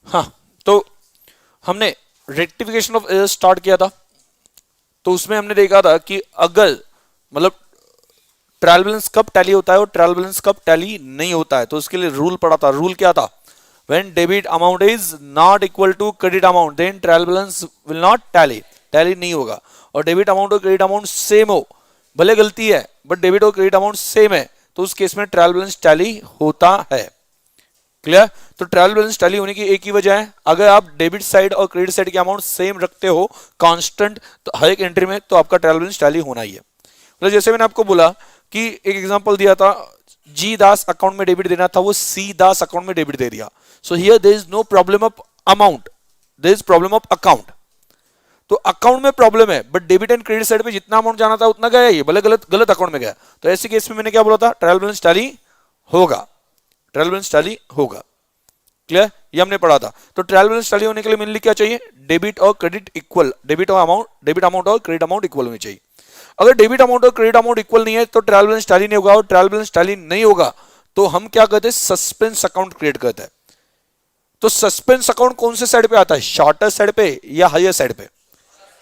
हाँ, तो हमने रेक्टिफिकेशन ऑफ एरर स्टार्ट किया था। तो उसमें हमने देखा था कि अगर मतलब ट्रायल बैलेंस कब टैली होता है और ट्रायल बैलेंस कब टैली नहीं होता है, तो उसके लिए रूल पड़ा था। रूल क्या था? When debit amount is not equal to credit amount then trial balance will not tally, tally नहीं होगा। और डेबिट अमाउंट और क्रेडिट अमाउंट सेम हो, भले गलती है बट डेबिट और क्रेडिट अमाउंट सेम है, तो उस केस में ट्रायल बैलेंस टैली होता है। क्लियर? तो ट्रायल बैलेंस टैली होने की एक ही वजह है, अगर आप डेबिट साइड और क्रेडिट साइड के अमाउंट सेम रखते हो कांस्टेंट, तो हर एक एंट्री में, तो आपका ट्रायल बैलेंस टैली होना ही है। तो जैसे मैंने आपको बोला कि एक एग्जांपल दिया था, जी दास अकाउंट में डेबिट देना था, वो सी दास अकाउंट में डेबिट दे दिया। So here there is no problem of amount, there is problem of account. तो अकाउंट में प्रॉब्लम है but debit and credit side पे जितना अमाउंट जाना था उतना गया, ये भले गलत गलत अकाउंट में गया। तो ऐसे केस में मैंने क्या बोला था? ट्रायल बैलेंस टैली होगा, ट्रायल बैलेंस टैली होगा। क्लियर? ये हमने पढ़ा था। तो ट्रायल बैलेंस टैली होने के लिए मेनली क्या चाहिए? डेबिट और क्रेडिट इक्वल, डेबिट और अमाउंट, डेबिट अमाउंट और क्रेडिट अमाउंट इक्वल होनी चाहिए। अगर डेबिट अमाउंट और क्रेडिट अमाउंट इक्वल नहीं है तो ट्रायल बैलेंस टैली नहीं होगा, और ट्रायल बैलेंस टैली नहीं होगा तो हम क्या करते हैं? सस्पेंस अकाउंट क्रिएट करते हैं। तो सस्पेंस अकाउंट कौन से साइड पे आता है? शॉर्टर साइड पे या हायर साइड पे?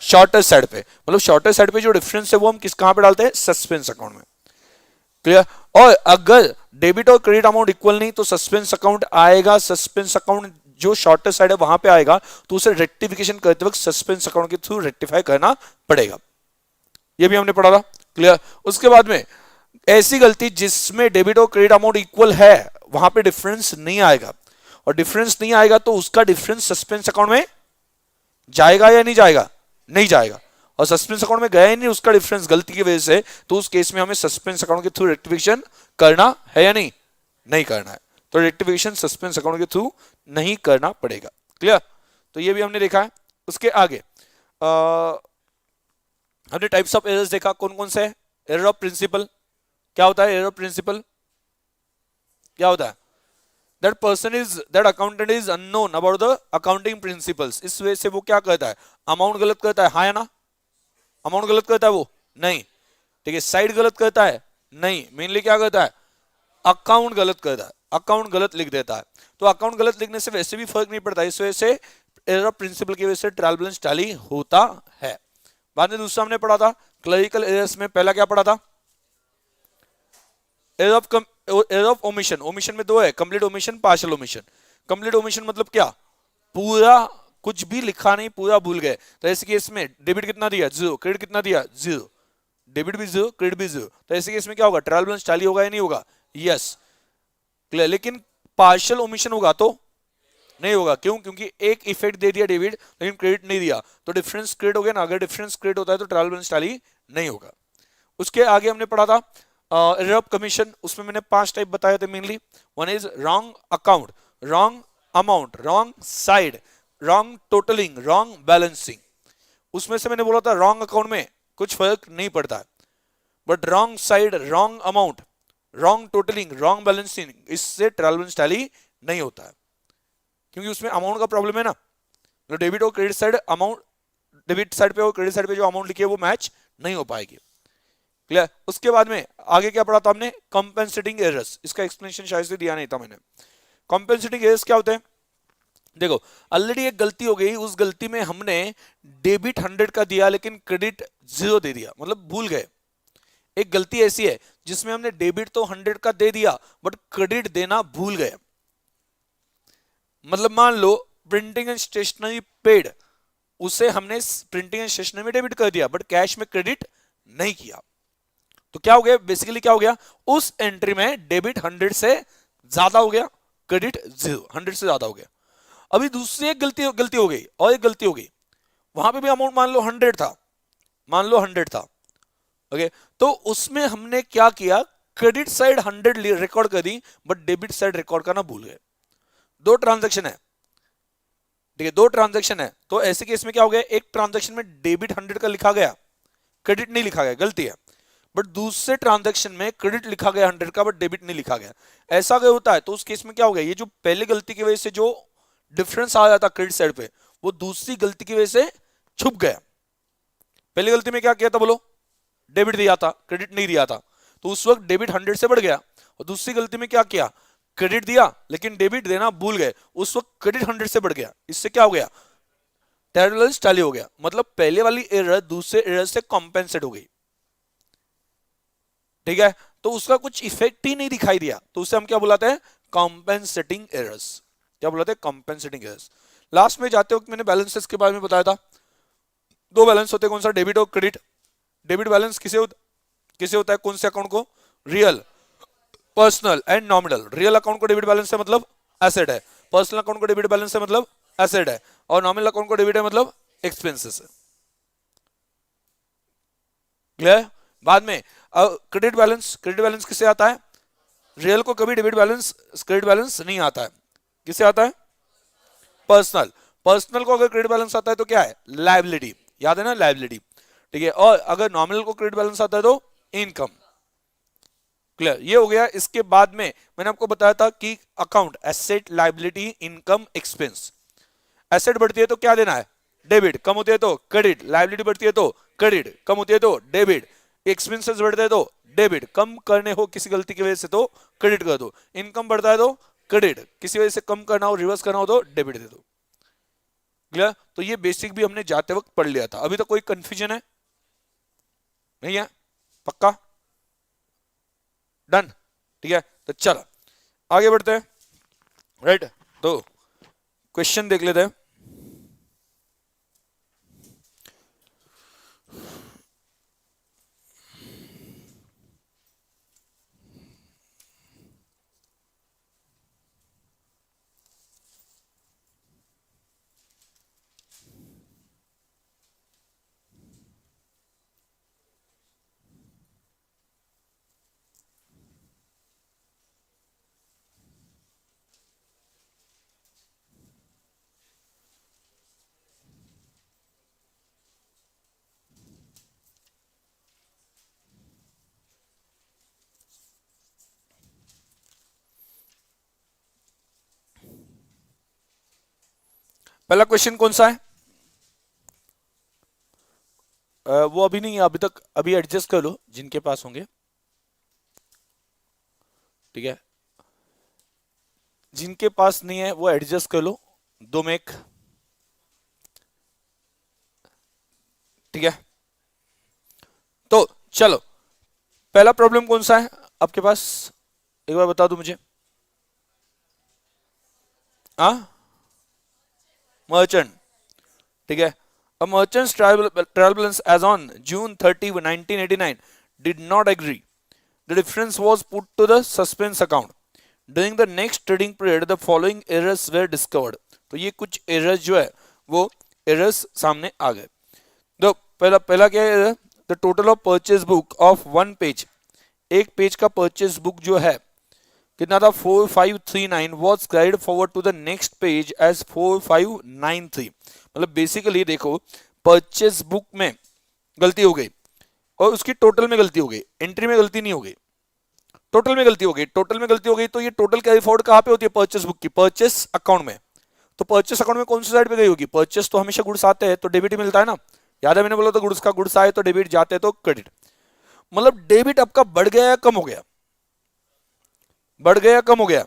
शॉर्टर साइड पे। मतलब शॉर्टर साइड पे जो डिफरेंस है वो हम किस कहां पे डालते हैं? सस्पेंस अकाउंट में। क्लियर? और अगर डेबिट और क्रेडिट अमाउंट इक्वल नहीं तो सस्पेंस अकाउंट आएगा, सस्पेंस अकाउंट जो शॉर्टर साइड है वहां पे आएगा, तो उसे रेक्टिफिकेशन करते वक्त सस्पेंस अकाउंट के थ्रू रेक्टिफाई करना पड़ेगा। ये भी हमने पढ़ा था। क्लियर? उसके बाद में ऐसी गलती जिसमें डेबिट और क्रेडिट अमाउंट इक्वल है वहां पे डिफरेंस नहीं आएगा, और डिफरेंस नहीं आएगा तो उसका डिफरेंस सस्पेंस अकाउंट में जाएगा या नहीं जाएगा? नहीं जाएगा। और सस्पेंस अकाउंट में गया ही नहीं उसका डिफरेंस गलती की वजह से, तो उस केस में हमें सस्पेंस अकाउंट के थ्रू रेक्टिफिकेशन करना है या नहीं? नहीं करना है। तो रेक्टिफिकेशन सस्पेंस अकाउंट के थ्रू नहीं करना पड़ेगा। क्लियर? तो ये भी हमने देखा है। उसके आगे हमने टाइप्स ऑफ एरर्स देखा, कौन कौन से? Error of principle. क्या होता है एरर ऑफ प्रिंसिपल? क्या होता है? That person is, that accountant is unknown about the accounting principles. इस वजह से वो क्या करता है? अमाउंट गलत करता है, हाँ या ना? अमाउंट गलत करता है वो? नहीं। ठीक है, साइड गलत करता है? नहीं। मेनली क्या करता है? अकाउंट गलत करता है, अकाउंट गलत लिख देता है। तो अकाउंट गलत लिखने से वैसे भी फर्क नहीं पड़ता, इस वजह से एरर ऑफ प्रिंसिपल की वजह से ट्रायल बैलेंस टैली होता है। बाद में दूसरा हमने पढ़ा था क्लरिकल एरर्स में, पहला क्या पढ़ा था? Error of omission. ओमिशन में दो है, complete omission, partial omission. Complete omission मतलब क्या? पूरा कुछ भी लिखा नहीं, पूरा भूल गए। तो ऐसे केस में डेबिट कितना दिया? 0। क्रेडिट कितना दिया? 0। डेबिट भी 0, क्रेडिट भी 0। तो ऐसे केस में क्या होगा? ट्रायल बैलेंस टैली होगा या नहीं होगा? यस। क्लियर? लेकिन पार्शियल ओमिशन होगा तो नहीं होगा। क्यों? क्योंकि एक इफेक्ट दे दिया डेबिट लेकिन क्रेडिट नहीं दिया, तो डिफरेंस क्रिएट हो गया ना। अगर डिफरेंस क्रिएट होता है तो ट्रायल बैलेंस टैली नहीं होगा। उसके आगे हमने पढ़ा था एरर ऑफ कमीशन। उसमें मैंने 5 टाइप बताए थे mainly. One is wrong account, wrong amount, wrong side, wrong totalling, wrong balancing. उसमें से मैंने बोला था रॉन्ग अकाउंट में कुछ फर्क नहीं पड़ता है, but wrong side, wrong amount, wrong totalling, wrong balancing, इससे ट्रायल बैलेंस टैली नहीं होता है, क्योंकि उसमें अमाउंट का प्रॉब्लम है ना। तो डेबिट और credit side amount, debit side पे और क्रेडिट साइड पे जो अमाउंट लिखी है वो मैच नहीं हो पाएगी। क्लियर? उसके बाद में आगे क्या पढ़ा था हमने? Compensating errors. इसका एक्सप्लेनेशन शायद से दिया नहीं था मैंने। कॉम्पेंसेटिंग एरर्स क्या होते हैं? देखो, ऑलरेडी एक गलती हो गई, उस गलती में हमने डेबिट 100 का दिया लेकिन क्रेडिट 0 दे दिया, मतलब भूल गए। एक गलती ऐसी है जिसमें हमने डेबिट तो 100 का दे दिया बट क्रेडिट देना भूल गए। मतलब मान लो प्रिंटिंग एंड स्टेशनरी पेड, उसे हमने प्रिंटिंग एंड स्टेशनरी में डेबिट कर दिया बट कैश में क्रेडिट नहीं किया। तो क्या हो गया? बेसिकली क्या हो गया? उस एंट्री में डेबिट 100 से ज्यादा हो गया, क्रेडिट 0, 100 से ज्यादा हो गया। अभी दूसरी एक गलती हो गई, और एक गलती हो गई, वहां पे भी अमाउंट मान लो 100 था, मान लो 100 था। ओके, तो उसमें हमने क्या किया? क्रेडिट साइड 100 रिकॉर्ड कर दी बट डेबिट साइड रिकॉर्ड करना भूल गए। दो ट्रांजेक्शन है, ठीक है, दो ट्रांजेक्शन है। तो ऐसे केस में क्या हो गया? एक ट्रांजेक्शन में डेबिट 100 का लिखा गया, क्रेडिट नहीं लिखा गया, गलती है। बट दूसरे ट्रांजैक्शन में क्रेडिट लिखा गया 100 का बट डेबिट नहीं लिखा गया। ऐसा अगर होता है तो उस केस में क्या हो गया? ये जो पहले गलती की वजह से जो डिफरेंस आ जाता क्रेडिट साइड पे, वो दूसरी गलती की वजह से छुप गया। पहली गलती में क्या किया था बोलो? डेबिट दिया था, क्रेडिट नहीं दिया था, तो उस वक्त डेबिट 100 से बढ़ गया। और दूसरी गलती में क्या किया? क्रेडिट दिया लेकिन डेबिट देना भूल गए, उस वक्त क्रेडिट 100 से बढ़ गया, इससे क्या हो गया, ट्रायल बैलेंस टैली हो गया। मतलब पहले वाली एरर दूसरे एरर से कॉम्पेंसेट हो गई, ठीक है। तो उसका कुछ इफेक्ट ही नहीं दिखाई दिया, तो उसे हम क्या बुलाते हैं, कॉम्पेंसेटिंग एरर्स। क्या बुलाते हैं, कॉम्पेंसेटिंग एरर्स। लास्ट में जाते वक्त मैंने बैलेंसेस के बारे में बताया था, दो बैलेंस होते हैं, कौन सा, डेबिट और क्रेडिट। डेबिट बैलेंस किसे होता है, कौन से अकाउंट को, real, personal and nominal. Real account को डेबिट बैलेंस है मतलब एसेट है, पर्सनल अकाउंट को डेबिट बैलेंस है मतलब एसेट है, और नॉमिनल अकाउंट को डेबिट है मतलब एक्सपेंसेस है। क्लियर। बाद में क्रेडिट बैलेंस, क्रेडिट बैलेंस किसे आता है, रियल को कभी डेबिट बैलेंस, क्रेडिट बैलेंस नहीं आता है, किसे आता है, पर्सनल। पर्सनल को अगर क्रेडिट बैलेंस आता है तो क्या है, लायबिलिटी, याद है ना, लायबिलिटी, ठीक है। और अगर नॉमिनल को क्रेडिट बैलेंस आता है तो इनकम। क्लियर, ये हो गया। इसके बाद में मैंने आपको बताया था कि account asset, liability, income, expense. Asset बढ़ती है तो क्या देना है, डेबिट, कम होती है तो क्रेडिट, लायबिलिटी बढ़ती है तो क्रेडिट, कम होती है तो डेबिट, एक्सपेंसेस बढ़ते हैं तो डेबिट, कम करने हो किसी गलती की वजह से तो क्रेडिट कर दो, इनकम बढ़ता है तो क्रेडिट, किसी वजह से कम करना हो, रिवर्स करना हो तो डेबिट दे दो। क्लियर। तो ये बेसिक भी हमने जाते वक्त पढ़ लिया था, अभी तक कोई कंफ्यूजन है नहीं है, पक्का, डन, ठीक है। तो चलो आगे बढ़ते हैं, राइट। तो क्वेश्चन देख लेते हैं। पहला क्वेश्चन कौन सा है, वो अभी नहीं, अभी तक, अभी एडजस्ट कर लो जिनके पास होंगे, ठीक है। जिनके पास नहीं है वो एडजस्ट कर लो, दो में एक, ठीक है। तो चलो पहला प्रॉब्लम कौन सा है आपके पास, एक बार बता दो मुझे। हाँ, मर्चेंट, ठीक है। A merchant's trial balance as on June 30, 1989 did not agree. The difference was put to the suspense account. During the next trading period, the following errors were discovered. तो ये कुछ errors जो है वो errors सामने आ गए। तो पहला पहला क्या है, the total of purchase book of one page, एक पेज का परचेज बुक जो है कितना था 4539 was carried forward to the next page as 4593। मतलब बेसिकली देखो परचेज बुक में गलती हो गई और उसकी टोटल में गलती हो गई, एंट्री में गलती नहीं हो गई, टोटल में गलती हो गई। टोटल में गलती हो गई तो ये टोटल कैरी फॉरवर्ड कहां पे होती है, परचेस बुक की परचेस अकाउंट में। तो परचेस अकाउंट में कौन सी साइड पे गई होगी, परचेस तो हमेशा गुड्स आते हैं तो डेबिट ही मिलता है ना, याद है मैंने बोला तो गुड्स का गुड्स आए तो डेबिट, जाते तो क्रेडिट। मतलब डेबिट आपका बढ़ गया या कम हो गया, बढ़ गया कम हो गया,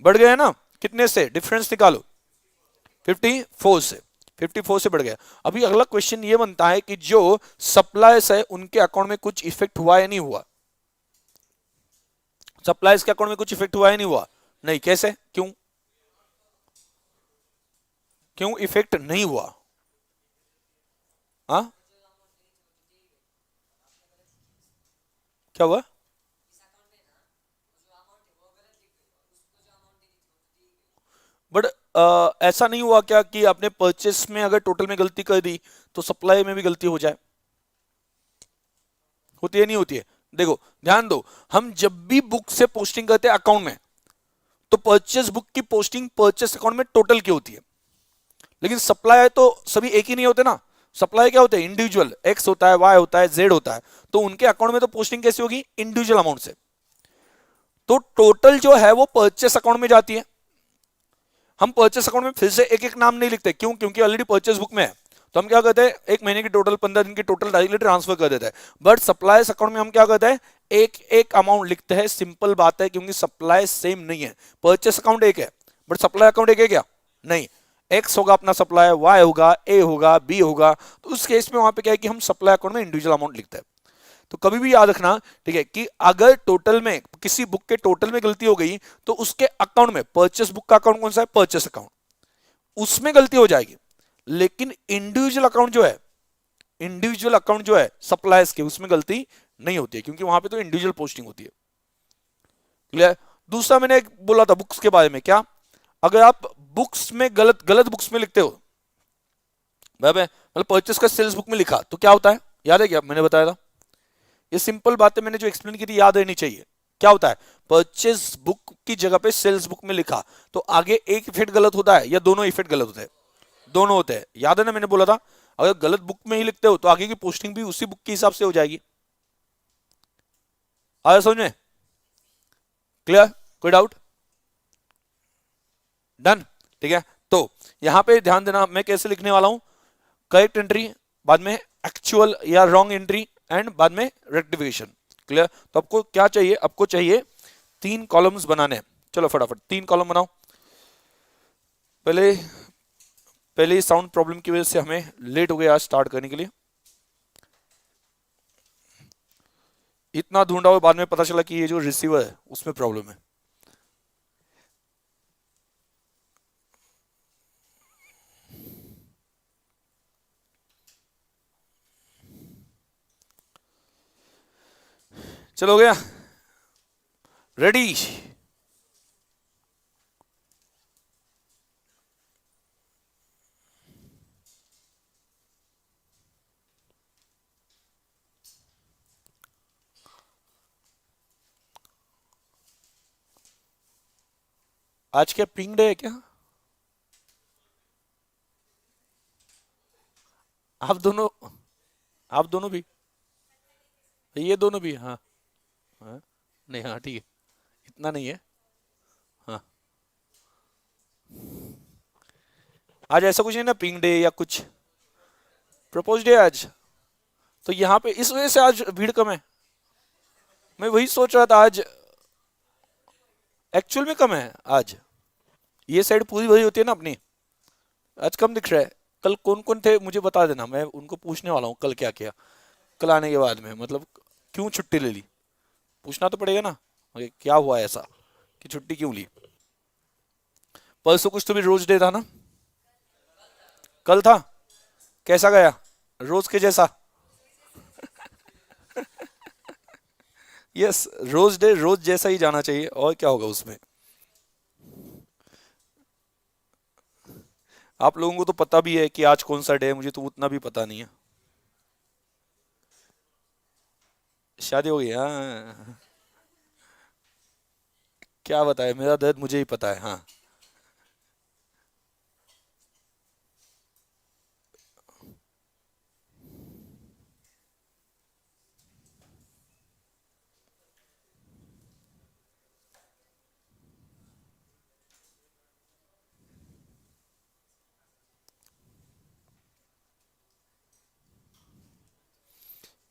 बढ़ गया ना, कितने से, डिफरेंस निकालो 54 से, 54 से बढ़ गया। अभी अगला क्वेश्चन ये बनता है कि जो सप्लायर्स है उनके अकाउंट में कुछ इफेक्ट हुआ या नहीं हुआ, सप्लायर्स के अकाउंट में कुछ इफेक्ट हुआ या नहीं हुआ, नहीं, कैसे, क्यों, क्यों इफेक्ट नहीं हुआ, हाँ क्या हुआ, बट ऐसा नहीं हुआ क्या कि आपने परचेस में अगर टोटल में गलती कर दी तो सप्लाई में भी गलती हो जाए, होती है नहीं होती है। देखो ध्यान दो, हम जब भी बुक से पोस्टिंग करते हैं अकाउंट में तो परचेस बुक की पोस्टिंग परचेस अकाउंट में टोटल की होती है, लेकिन सप्लाई तो सभी एक ही नहीं होते ना, सप्लाई क्या होते हैं इंडिविजुअल, एक्स होता है, वाई होता है, जेड होता है, तो उनके अकाउंट में तो पोस्टिंग कैसी होगी, इंडिविजुअल अमाउंट से। तो टोटल जो है वो परचेस अकाउंट में जाती है। हम परचेस अकाउंट में फिर से एक एक नाम नहीं लिखते, क्यों, क्योंकि ऑलरेडी परचेस बुक में है, तो हम क्या करते हैं, एक महीने की टोटल 15 दिन की टोटल डायरेक्टली ट्रांसफर कर देते हैं। बट सप्लायर्स अकाउंट में हम क्या करते हैं, एक एक अमाउंट लिखते हैं। सिंपल बात है, क्योंकि सप्लाई सेम नहीं है। परचेस अकाउंट एक है बट सप्लाई अकाउंट एक है क्या, नहीं। एक्स होगा अपना सप्लाई, वाई होगा, ए होगा, बी होगा। तो उस केस में वहां पे क्या है कि हम सप्लाई अकाउंट में इंडिविजुअल अमाउंट लिखते हैं। तो कभी भी याद रखना, ठीक है, कि अगर टोटल में किसी बुक के टोटल में गलती हो गई तो उसके अकाउंट में, परचेस बुक का अकाउंट कौन सा है, परचेस अकाउंट, उसमें गलती हो जाएगी। लेकिन इंडिविजुअल अकाउंट जो है, इंडिविजुअल अकाउंट जो है सप्लायर्स के, उसमें गलती नहीं होती है, क्योंकि वहां पे तो इंडिविजुअल पोस्टिंग होती है। क्लियर। दूसरा मैंने एक बोला था बुक्स के बारे में, क्या, अगर आप बुक्स में गलत गलत बुक्स में लिखते हो, मतलब परचेस का सेल्स बुक में लिखा तो क्या होता है, याद है क्या मैंने बताया था। ये सिंपल बातें मैंने जो एक्सप्लेन की थी याद रहनी चाहिए। क्या होता है, परचेस बुक की जगह पे सेल्स बुक में लिखा तो आगे एक इफेक्ट गलत होता है या दोनों इफेक्ट गलत होते हैं, दोनों होते हैं। याद है ना मैंने बोला था, अगर गलत बुक में ही लिखते हो तो आगे की पोस्टिंग भी उसी बुक के हिसाब से हो जाएगी। आया समझ में, क्लियर, कोई डाउट, डन, ठीक है। तो यहां पे ध्यान देना, मैं कैसे लिखने वाला हूं, करेक्ट एंट्री, बाद में एक्चुअल या रॉन्ग एंट्री, एंड बाद में रेक्टिफिकेशन। क्लियर। तो आपको क्या चाहिए, आपको चाहिए 3 कॉलम्स बनाने। चलो फटाफट 3 कॉलम बनाओ। पहले साउंड प्रॉब्लम की वजह से हमें लेट हो गया आज स्टार्ट करने के लिए। इतना ढूंढा और बाद में पता चला कि ये जो रिसीवर है उसमें प्रॉब्लम है। चलो हो गया, रेडी। आज क्या पिंग डे है क्या, आप दोनों भी, ये दोनों भी, हाँ हाँ, नहीं हाँ ठीक है, इतना नहीं है। हाँ, आज ऐसा कुछ नहीं ना पिंग डे या कुछ, प्रपोज डे आज। तो यहाँ पे इस वजह से आज भीड़ कम है। मैं वही सोच रहा था, आज एक्चुअल में कम है आज। ये साइड पूरी भरी होती है ना अपनी, आज कम दिख रहा है। कल कौन कौन थे मुझे बता देना, मैं उनको पूछने वाला हूँ कल क्या किया, कल आने के बाद में, मतलब क्यों छुट्टी ले ली, पूछना तो पड़ेगा ना, क्या हुआ ऐसा कि छुट्टी क्यों ली। परसों कुछ तो भी रोज डे था ना, कल था, कैसा गया, रोज के जैसा। यस, रोज डे रोज जैसा ही जाना चाहिए, और क्या होगा उसमें। आप लोगों को तो पता भी है कि आज कौन सा डे है, मुझे तो उतना भी पता नहीं है। शादी हो गई, हाँ, क्या बताए, मेरा दर्द मुझे ही पता है, हाँ।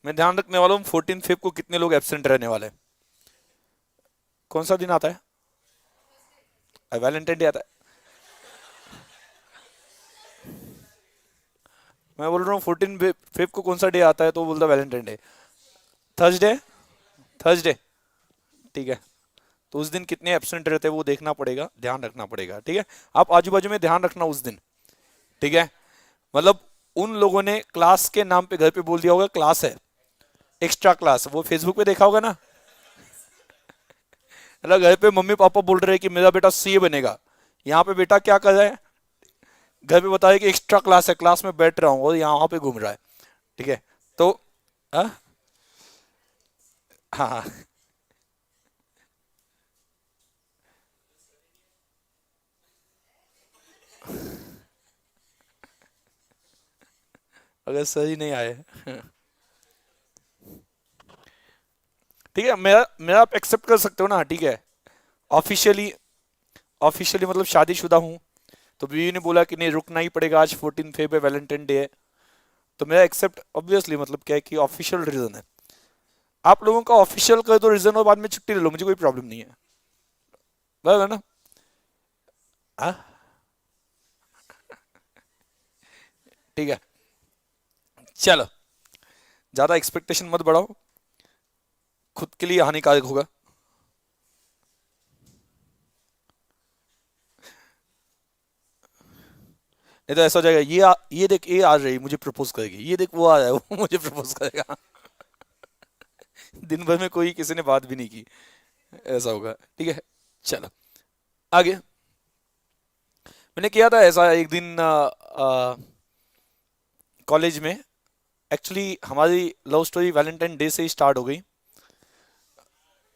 मैं ध्यान रखने वाला हूँ 14 फेब को कितने लोग एब्सेंट रहने वाले हैं। कौन सा दिन आता है, वैलेंटाइन डे आता है। मैं बोल रहा हूँ 14 फेब को कौन सा डे आता है, तो बोलता वैलेंटाइन डे, थर्सडे, थर्सडे, ठीक है। तो उस दिन कितने एब्सेंट रहते हैं वो देखना पड़ेगा, ध्यान रखना पड़ेगा, ठीक है। आप आजू बाजू में ध्यान रखना उस दिन, ठीक है। मतलब उन लोगों ने क्लास के नाम पे घर पे बोल दिया होगा क्लास है, एक्स्ट्रा क्लास, वो फेसबुक पे देखा होगा ना। मतलब घर पे मम्मी पापा बोल रहे हैं कि मेरा बेटा सीए बनेगा, यहाँ पे बेटा क्या कर रहा है, घर पे बताया कि एक्स्ट्रा क्लास है, क्लास में बैठ रहा हूँ, और यहाँ पे घूम रहा है, ठीक है। तो हाँ हाँ, अगर सही नहीं आए, ठीक है, मेरा मेरा आप एक्सेप्ट कर सकते हो ना, ठीक है। ऑफिशियली, ऑफिशियली मतलब शादीशुदा हूँ, तो बीवी ने बोला कि नहीं रुकना ही पड़ेगा, आज 14 फेब है, वैलेंटाइन डे है, तो मेरा एक्सेप्ट ऑब्वियसली मतलब क्या है कि ऑफिशियल रीजन है। आप लोगों का ऑफिशियल कर दो रीजन और बाद में छुट्टी ले लो, मुझे कोई प्रॉब्लम नहीं है, बराबर ना? हाँ, ठीक है, चलो, ज्यादा एक्सपेक्टेशन मत बढ़ाओ, खुद के लिए हानिकारक होगा। नहीं तो ऐसा हो जाएगा, ये देख, ये आ रही मुझे प्रपोज करेगी, ये देख वो आ रहा है वो मुझे प्रपोज करेगा। दिन भर में कोई किसी ने बात भी नहीं की, ऐसा होगा। ठीक है, चलो आगे। मैंने किया था ऐसा एक दिन कॉलेज में। एक्चुअली हमारी लव स्टोरी वैलेंटाइन डे से ही स्टार्ट हो गई,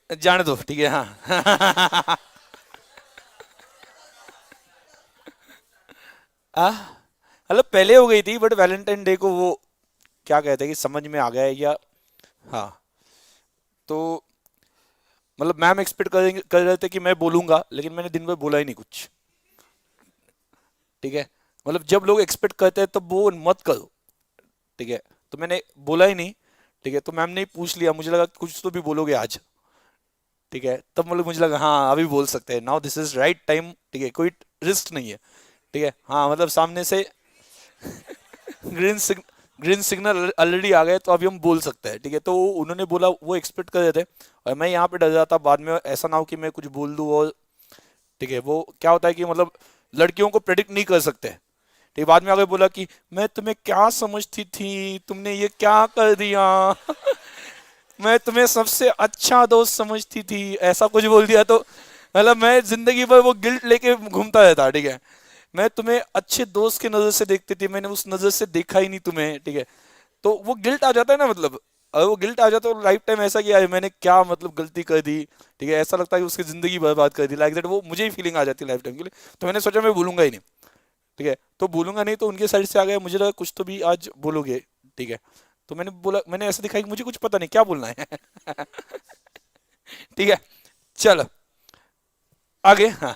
जाने दो, ठीक है, हाँ। आ, मतलब पहले हो गई थी बट वैलेंटाइन डे को वो क्या कहते हैं कि समझ में आ गया है या, हाँ। तो मतलब मैम एक्सपेक्ट कर रहे थे कि मैं बोलूंगा, लेकिन मैंने दिन भर बोला ही नहीं कुछ। ठीक है, मतलब जब लोग एक्सपेक्ट करते हैं तब वो मत करो, ठीक है। तो मैंने बोला ही नहीं, ठीक है। तो मैम ने पूछ लिया, मुझे लगा कुछ तो भी बोलोगे आज, ठीक है। तब मतलब मुझे लगा हाँ अभी बोल सकते हैं, now this is right time, ठीक है, कोई रिस्क नहीं है, ठीक है। हाँ मतलब सामने से green signal, green signal already आ गए तो अभी हम बोल सकते हैं, ठीक है। तो उन्होंने बोला, वो एक्सपेक्ट कर रहे थे, और मैं यहाँ पे डर जाता बाद में ऐसा ना हो कि मैं कुछ बोल दूँ और, ठीक है, वो क्या होता है कि मतलब लड़कियों को प्रेडिक्ट नहीं कर सकते, ठीक है। बाद में आगे बोला कि मैं तुम्हें क्या समझती थी, तुमने ये क्या कर दिया। मैं तुम्हें सबसे अच्छा दोस्त समझती थी, ऐसा कुछ बोल दिया तो मतलब मैं जिंदगी भर वो गिल्ट लेके घूमता रहता, ठीक है। मैं तुम्हें अच्छे दोस्त की नजर से देखती थी, मैंने उस नजर से देखा ही नहीं तुम्हें, ठीक है। तो वो गिल्ट आ जाता है ना, मतलब अगर वो गिल्ट आ जाता है तो लाइफ टाइम ऐसा किया है मैंने क्या मतलब गलती कर दी, ठीक है। ऐसा लगता है कि उसकी जिंदगी बर्बाद कर दी, लाइक दैट, वो मुझे ही फीलिंग आ जाती है लाइफ टाइम के लिए। तो मैंने सोचा मैं भूलूंगा ही नहीं, ठीक है। तो भूलूंगा नहीं तो उनके साइड से आ गया, मुझे लगा कुछ तो भी आज बोलोगे, ठीक है। तो मैंने बोला, मैंने ऐसा दिखाया कि मुझे कुछ पता नहीं क्या बोलना है। ठीक है, चलो आगे, हाँ।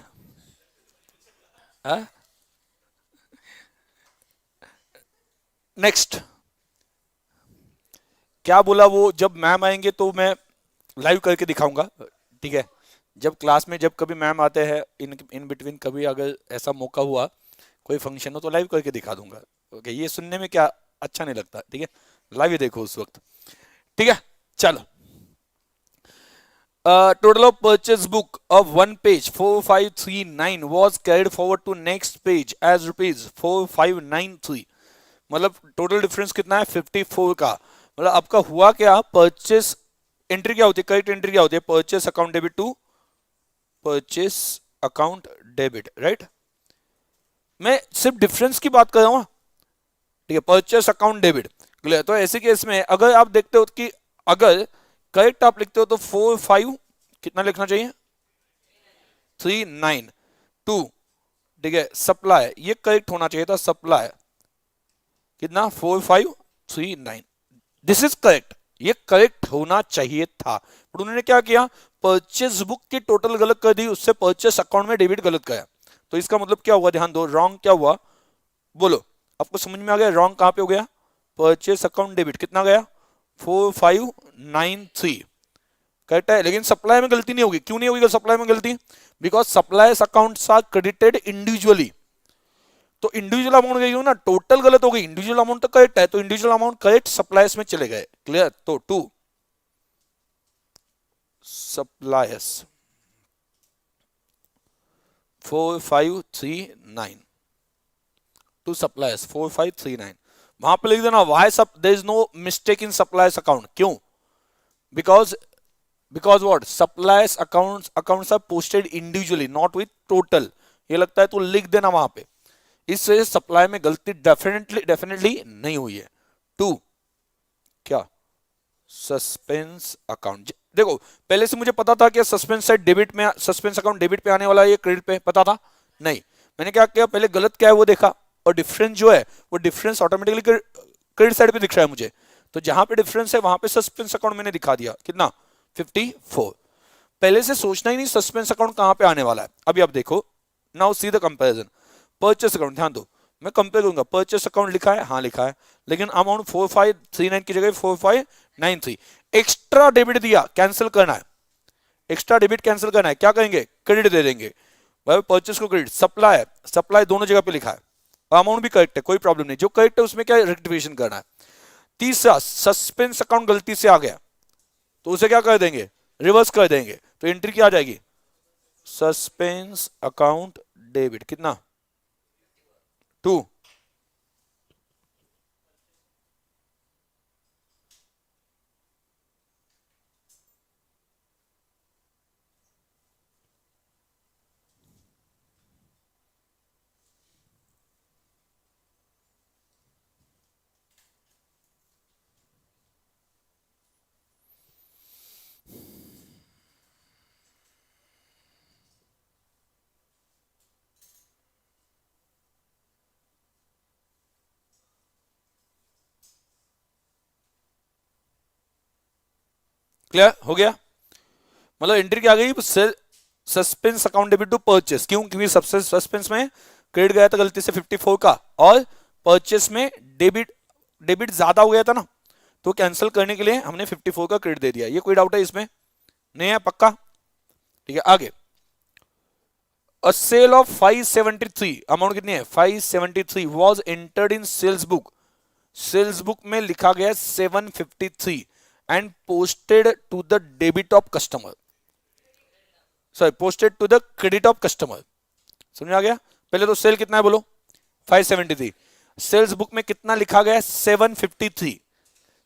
हाँ, नेक्स्ट क्या बोला वो, जब मैम आएंगे तो मैं लाइव करके दिखाऊंगा, ठीक है। जब क्लास में जब कभी मैम आते हैं, इन इन बिटवीन कभी अगर ऐसा मौका हुआ, कोई फंक्शन हो तो लाइव करके दिखा दूंगा। ओके, ये सुनने में क्या अच्छा नहीं लगता, ठीक है। लाइव ही देखो उस वक्त, ठीक है, चलो। Total of purchase book of one page 4539 was carried forward to next page as rupees 4593। मतलब टोटल डिफरेंस कितना है, 54 का। मतलब आपका हुआ क्या, परचेस एंट्री क्या होती है, करेक्ट एंट्री क्या होती है, purchase account debit to purchase account debit, right. मैं सिर्फ डिफरेंस की बात कर रहा हूं, ठीक है, परचेस अकाउंट डेबिट, क्लियर। तो ऐसे केस में अगर आप देखते हो कि अगर करेक्ट आप लिखते हो तो 45 कितना लिखना चाहिए, 392, ठीक है। सप्लाई ये करेक्ट होना चाहिए था, सप्लाई कितना 4539, दिस इज करेक्ट, ये करेक्ट होना चाहिए था। पर उन्होंने क्या किया, परचेज बुक की टोटल गलत कर दी, उससे परचेस अकाउंट में डेबिट गलत गया। तो इसका मतलब क्या हुआ, ध्यान दो, रॉन्ग क्या हुआ, बोलो, आपको समझ में आ गया रॉन्ग कहां पे हो गया, परचेस अकाउंट डेबिट कितना गया 4593, करेक्ट है। लेकिन सप्लाई में गलती नहीं होगी, क्यों नहीं होगी सप्लाई में गलती, because supplies accounts are credited individually. तो इंडिविजुअल अमाउंट गई हो ना, टोटल गलत हो गई, इंडिविजुअल अमाउंट तो करेक्ट है, तो इंडिविजुअल अमाउंट करेक्ट सप्लायर्स में चले गए, क्लियर। तो टू सप्लायर्स 4539, टू सप्लायर्स 4539, वहां पे लिख देना वाई सब, there is no mistake in suppliers account, क्यों, because what, suppliers accounts are posted individually not with total, ये लगता है तो लिख देना वहां पे। इससे सप्लाई में गलती डेफिनेटली नहीं हुई है। टू क्या, सस्पेंस अकाउंट, देखो पहले से मुझे पता था कि सस्पेंस साइड डेबिट में, सस्पेंस अकाउंट डेबिट पे आने वाला है, ये क्रेडिट पे पता था नहीं। मैंने क्या किया, पहले गलत क्या है वो देखा, और डिफरेंस जो है वो डिफरेंस ऑटोमेटिकली क्रेडिट साइड पे दिख रहा है मुझे, तो जहां पे डिफरेंस है वहां पे सस्पेंस अकाउंट मैंने दिखा दिया, कितना 54। पहले से सोचना ही नहीं सस्पेंस अकाउंट कहां पे आने वाला है। अभी आप देखो, now see the comparison, purchase account, ध्यान दो मैं कंपेयर करूंगा, परचेस अकाउंट लिखा है, हाँ लिखा है, लेकिन अमाउंट 4539 की जगह 4593, एक्स्ट्रा डेबिट दिया, कैंसिल करना है, एक्स्ट्रा डेबिट कैंसिल करना है, क्या करेंगे, क्रेडिट दे देंगे भाई, परचेस को क्रेडिट, सप्लाई है, सप्लाई दोनों जगह पे लिखा है, अमाउंट भी करेक्ट है, कोई प्रॉब्लम नहीं, जो करेक्ट है उसमें क्या रेक्टिफिकेशन करना है। तीसरा, सस्पेंस अकाउंट गलती से आ गया तो उसे क्या कर देंगे, रिवर्स कर देंगे, तो एंट्री क्या आ जाएगी, सस्पेंस अकाउंट डेबिट, कितना 2। क्लियर हो गया, मतलब एंट्री क्या आ गई, suspense account debit to purchase, क्यों, क्योंकि सबसे सस्पेंस में क्रेडिट गया था गलती से 54 का, और परचेस में डेबिट डेबिट ज्यादा हो गया था ना, तो कैंसिल करने के लिए हमने 54 का क्रेडिट दे दिया। ये कोई डाउट है इसमें, नहीं है, पक्का, ठीक है। आगे, अ सेल ऑफ 573, अमाउंट कितनी है, 573 was entered in sales book, sales book में लिखा गया 753 and posted to the debit of customer, sorry posted to the credit of customer, समझ आ गया। पहले तो सेल कितना है बोलो, 573, सेल्स बुक में कितना लिखा गया, 753,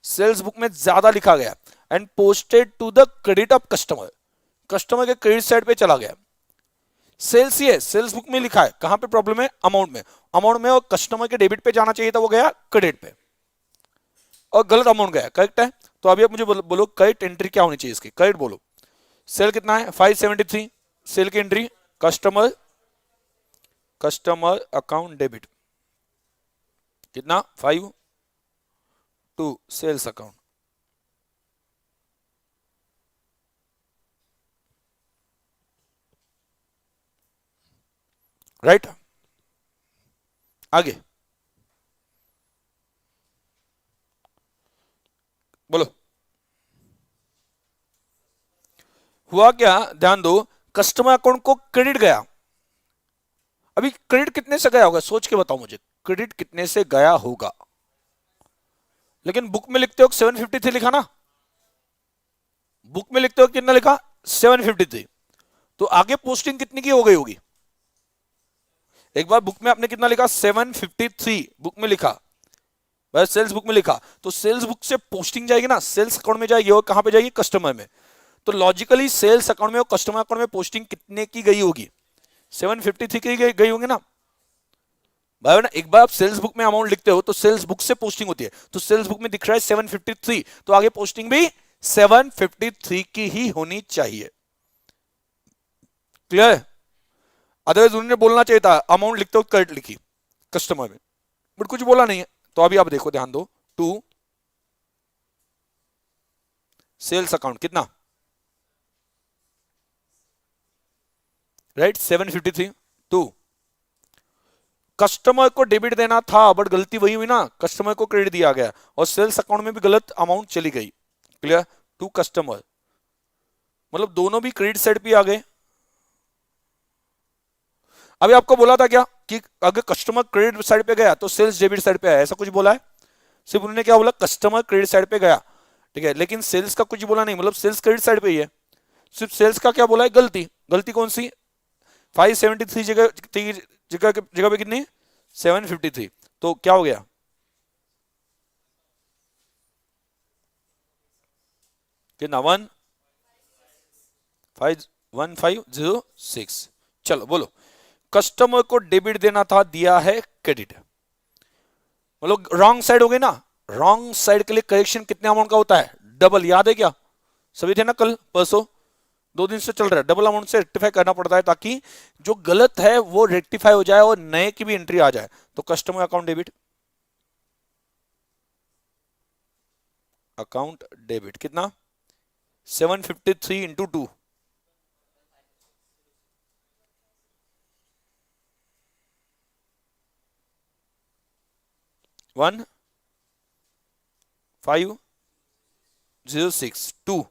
सेल्स बुक में ज्यादा लिखा गया, and posted to the credit of customer, customer के क्रेडिट साइड पे चला गया, सेल्स ही है, सेल्स बुक में लिखा है, कहां पे प्रॉब्लम है, अमाउंट में, अमाउंट में और कस्टमर के डेबिट पे जाना चाहिए था, वो गया क्रेडिट पे, और गलत अमाउंट गया, करेक्ट है। तो अभी आप मुझे बोलो करेक्ट एंट्री क्या होनी चाहिए इसकी, करेक्ट बोलो। सेल कितना है 573, सेल की entry customer, customer account debit कितना 5 टू सेल्स अकाउंट, राइट। आगे बोलो, हुआ क्या, ध्यान दो, कस्टमर अकाउंट को क्रेडिट गया, अभी क्रेडिट कितने से गया होगा, सोच के बताओ मुझे, क्रेडिट कितने से गया होगा, लेकिन बुक में लिखते हो 753 लिखा ना, बुक में लिखते हो कितना लिखा 753, तो आगे पोस्टिंग कितनी की हो गई होगी, एक बार बुक में आपने कितना लिखा 753, बुक में लिखा, बस सेल्स बुक में लिखा, तो सेल्स बुक से पोस्टिंग जाएगी ना, सेल्स अकाउंट में जाएगी, और कहां पे जाएगी, कस्टमर में, तो लॉजिकली सेल्स अकाउंट में और कस्टमर अकाउंट में पोस्टिंग कितने की गई होगी, 753 की गई होगी ना भाई ना। एक बार आप सेल्स बुक में अमाउंट लिखते हो तो सेल्स बुक से पोस्टिंग होती है, तो सेल्स बुक में दिख रहा है 753, तो आगे पोस्टिंग भी 753 की ही होनी चाहिए, क्लियर। अदरवाइज उन्होंने बोलना चाहिए था अमाउंट लिखते हो करेक्ट लिखी कस्टमर में, बट कुछ बोला नहीं है। तो अभी आप देखो, ध्यान दो, टू सेल्स अकाउंट कितना, राइट 753, टू कस्टमर को डेबिट देना था बट गलती वही हुई ना, कस्टमर को क्रेडिट दिया गया, और सेल्स अकाउंट में भी गलत अमाउंट चली गई, क्लियर, टू कस्टमर, मतलब दोनों भी क्रेडिट साइड पे आ गए। अभी आपको बोला था क्या कि अगर कस्टमर क्रेडिट साइड पे गया तो सेल्स डेबिट साइड पे आया, ऐसा कुछ बोला है, सिर्फ उन्होंने क्या बोला, कस्टमर क्रेडिट साइड पे गया, ठीक है, लेकिन सेल्स का कुछ बोला नहीं, मतलब सेल्स क्रेडिट साइड पे ही है, सिर्फ सेल्स का क्या बोला है, गलती, गलती कौन सी, 573 जगह पे कितनी 753, तो क्या हो गया, कितना 1506, चलो बोलो, कस्टमर को डेबिट देना था, दिया है क्रेडिट, मतलब रॉन्ग साइड हो गई ना, रॉन्ग साइड के लिए करेक्शन कितने अमाउंट का होता है, डबल, याद है क्या, सभी थे ना कल परसों, 2 दिन से चल रहा है, डबल अमाउंट से रेक्टिफाई करना पड़ता है ताकि जो गलत है वो रेक्टिफाई हो जाए और नए की भी एंट्री आ जाए। तो customer account debit, account debit कितना 753 इंटू 2, 1506 2।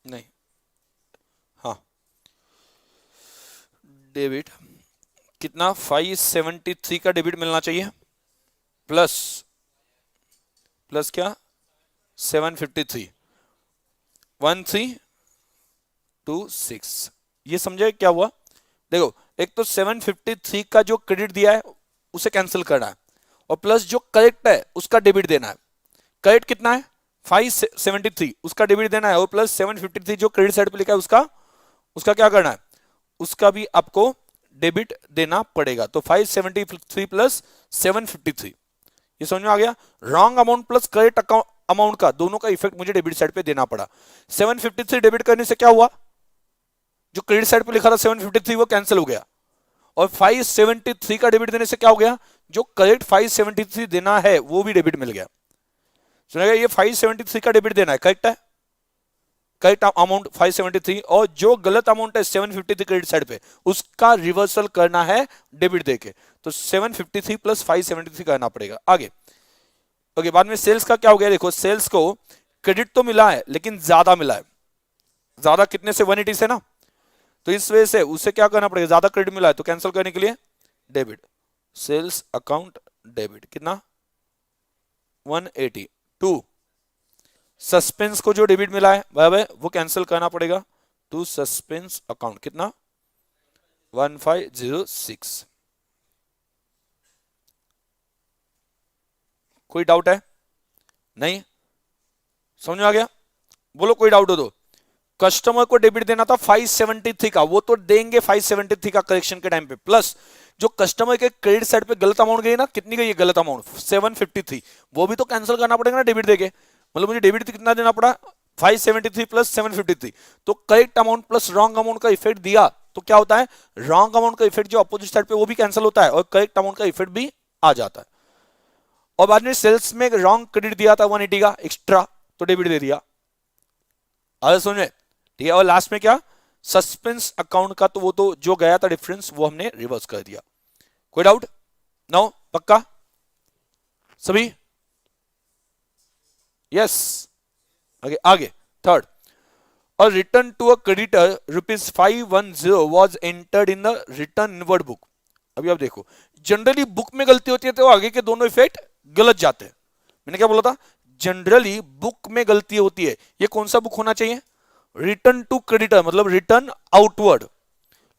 नहीं, हाँ, डेबिट कितना 573 का डेबिट मिलना चाहिए, प्लस प्लस क्या 753, 1326। ये समझे क्या हुआ? देखो, एक तो 753 का जो क्रेडिट दिया है उसे कैंसिल करना है, और प्लस जो करेक्ट है उसका डेबिट देना है। करेक्ट कितना है 573, उसका डेबिट देना है, और प्लस 753 जो क्रेडिट साइड पे लिखा है उसका उसका क्या करना है, उसका भी आपको डेबिट देना पड़ेगा। तो 573 प्लस 753, ये समझ में आ गया? Wrong amount plus correct amount का दोनों का इफेक्ट मुझे डेबिट साइड पे देना पड़ा। 753 डेबिट करने से क्या हुआ, जो क्रेडिट साइड पे लिखा था 753 वो कैंसिल हो गया, और 573 का डेबिट देने से क्या हो गया, जो करेक्ट 573 देना है वो भी डेबिट मिल गया। सुनेगा, ये 573 का डेबिट देना है, करेक्ट है, करेक्ट अमाउंट 573, और जो गलत अमाउंट है 753 क्रेडिट साइड पे उसका रिवर्सल करना है डेबिट देके। तो 753 प्लस 573 करना पड़ेगा आगे। ओके, बाद में सेल्स का क्या हो गया, देखो सेल्स को क्रेडिट तो मिला है लेकिन ज्यादा मिला है। ज्यादा कितने से 180 से ना, तो इस वजह से उसे क्या करना पड़ेगा, ज्यादा क्रेडिट मिला है तो कैंसिल करने के लिए डेबिट, सेल्स अकाउंट डेबिट कितना 180 टू सस्पेंस को जो डेबिट मिला है भाई वो कैंसिल करना पड़ेगा टू सस्पेंस अकाउंट कितना 1506। कोई डाउट है? नहीं, समझ में आ गया? बोलो कोई डाउट हो तो। कस्टमर को डेबिट देना था 573 का, वो तो देंगे 573 का करेक्शन के टाइम पे, प्लस जो कस्टमर के क्रेडिट साइड पे गलत अमाउंट गई ना, कितनी गई है गलत अमाउंट 753, वो भी तो कैंसिल करना पड़ेगा ना डेबिट देके। मतलब मुझे डेबिट कितना देना पड़ा 573 प्लस 753, तो correct amount plus wrong amount का इफेक्ट दिया तो क्या होता है, रॉन्ग अमाउंट का इफेक्ट जो अपोजिट साइड पे वो भी कैंसिल होता है और करेक्ट अमाउंट का इफेक्ट भी आ जाता है। और बाद में सेल्स में रॉन्ग क्रेडिट दिया था 180 का एक्स्ट्रा, तो डेबिट दे दिया, आगे समझ में? ठीक है, और लास्ट में क्या सस्पेंस अकाउंट का, तो वो तो जो गया था डिफरेंस वो हमने रिवर्स कर दिया। कोई डाउट? नो, पक्का सभी? यस। आगे आगे थर्ड, और return to a creditor ₹510 was entered in the return inward book. अभी आप देखो, जनरली बुक में गलती होती है तो आगे के दोनों इफेक्ट गलत जाते हैं। मैंने क्या बोला था, जनरली बुक में गलती होती है। ये कौन सा बुक होना चाहिए, रिटर्न टू क्रेडिटर मतलब रिटर्न आउटवर्ड,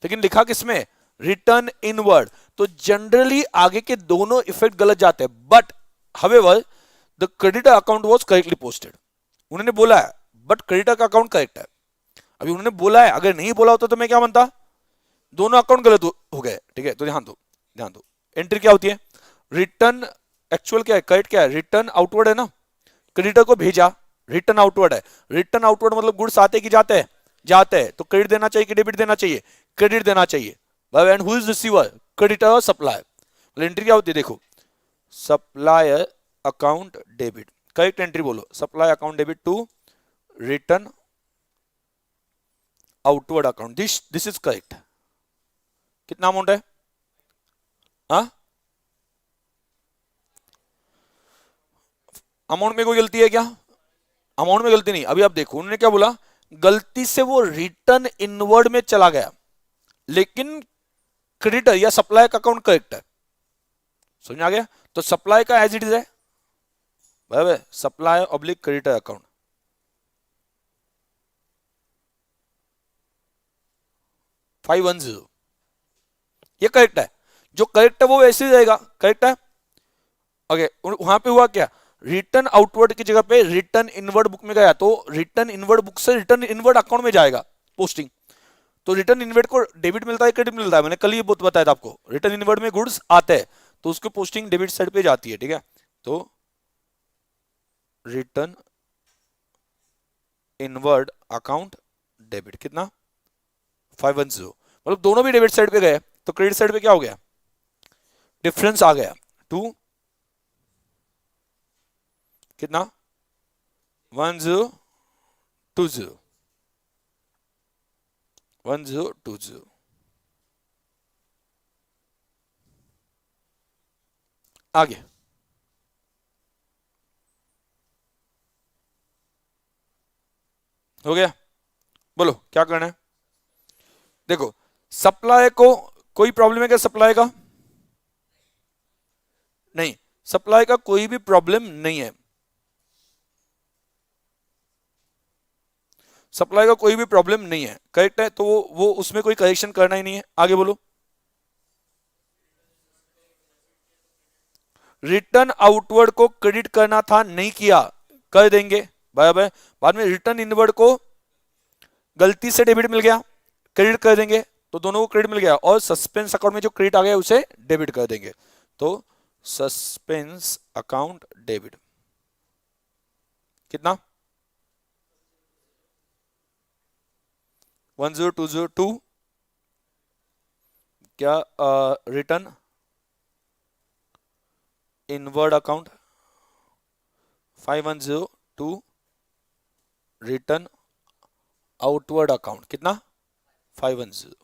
लेकिन लिखा किसमें रिटर्न इनवर्ड, तो जनरली आगे के दोनों इफेक्ट गलत जाते हैं। But however the creditor account was correctly posted, उन्होंने बोला है बट क्रेडिटर का अकाउंट करेक्ट है। अभी उन्होंने बोला है, अगर नहीं बोला होता तो मैं क्या मानता, दोनों अकाउंट गलत हो गए। ठीक है, तो ध्यान दो ध्यान दो, एंट्री क्या होती है, रिटर्न एक्चुअल क्या है, करेक्ट क्या है, रिटर्न आउटवर्ड है ना, क्रेडिटर को भेजा रिटर्न आउटवर्ड है। रिटर्न आउटवर्ड मतलब गुड्स आते कि जाते हैं, जाते हैं, तो क्रेडिट देना चाहिए कि डेबिट देना चाहिए, क्रेडिट देना चाहिए। And who is receiver, creditor और सप्लायर। मतलब एंट्री क्या होती है, देखो supplier account debit, correct entry बोलो, supply account debit to return outward account, this is correct. कितना अमाउंट है, हाँ अमाउंट में कोई गलती है क्या? अमाउंट में गलती नहीं, अभी आप देखो उन्होंने क्या बोला, गलती से वो रिटर्न इनवर्ड में चला गया, लेकिन क्रेडिटर या सप्लाई का अकाउंट करेक्ट है। समझ आ गया? तो सप्लाई का एज इट इज है, बराबर, सप्लाई ऑब्लिक क्रेडिटर अकाउंट। 510 ये करेक्ट है, जो करेक्ट है वो वैसे ही रहेगा, करेक्ट है। ओके, वहां पे हुआ क्या, रिटर्न आउटवर्ड की जगह पे रिटर्न इनवर्ड बुक में गया, तो रिटर्न इनवर्ड बुक से रिटर्न इनवर्ड अकाउंट में जाएगा पोस्टिंग। तो रिटर्न इनवर्ड को डेबिट मिलता है, क्रेडिट मिलता है, मैंने कल ये बहुत बताया था आपको। रिटर्न इनवर्ड में गुड्स आते हैं तो उसकी पोस्टिंग डेबिट साइड पे जाती है, ठीक है। तो रिटर्न इनवर्ड अकाउंट डेबिट कितना, 510, मतलब दोनों भी डेबिट साइड पे गए, तो क्रेडिट साइड पे क्या हो गया, डिफरेंस आ गया, 2 कितना, 1020, 1020। आगे हो गया, बोलो क्या करना है। देखो सप्लाई को कोई प्रॉब्लम है क्या, सप्लाई का नहीं, सप्लाई का कोई भी प्रॉब्लम नहीं है, सप्लाई का कोई भी प्रॉब्लम नहीं है, करेक्ट है। तो वो उसमें कोई करेक्शन करना ही नहीं है। आगे बोलो, रिटर्न आउटवर्ड को क्रेडिट करना था, नहीं किया, कर देंगे, बराबर। बाद में रिटर्न इनवर्ड को गलती से डेबिट मिल गया, क्रेडिट कर देंगे, तो दोनों को क्रेडिट मिल गया, और सस्पेंस अकाउंट में जो क्रेडिट आ गया उसे डेबिट कर देंगे, तो सस्पेंस अकाउंट डेबिट कितना, 1020 क्या, return inward account, 510 return outward account कितना, 510।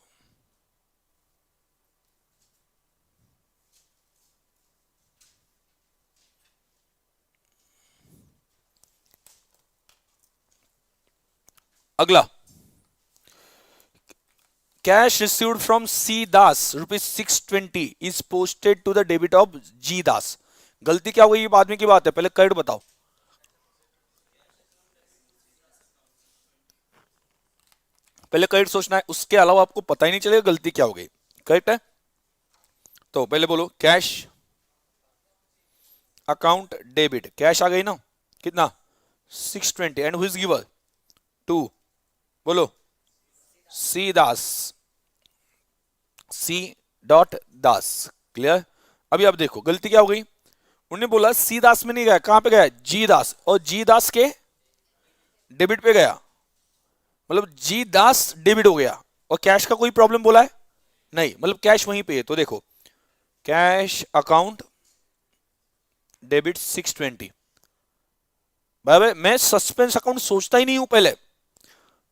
अगला, cash received from C Das ₹620 is posted to the debit of G Das. गलती क्या हुई, ये बाद में की बात है, पहले करेक्ट बताओ। पहले करेक्ट सोचना है, उसके अलावा आपको पता ही नहीं चलेगा गलती क्या हो गई, करेक्ट है। तो पहले बोलो कैश अकाउंट डेबिट, कैश आ गई ना, कितना, 620, एंड हु इज गिवर, 2, बोलो सी दास, सी डॉट दास, क्लियर। अभी आप देखो गलती क्या हो गई, उन्होंने बोला सी दास में नहीं गया, कहां पे गया, जी दास, और जी दास के डेबिट पे गया, मतलब जी दास डेबिट हो गया, और कैश का कोई प्रॉब्लम बोला है नहीं, मतलब कैश वहीं पे है। तो देखो कैश अकाउंट डेबिट 620, बराबर। मैं सस्पेंस अकाउंट सोचता ही नहीं हूं पहले,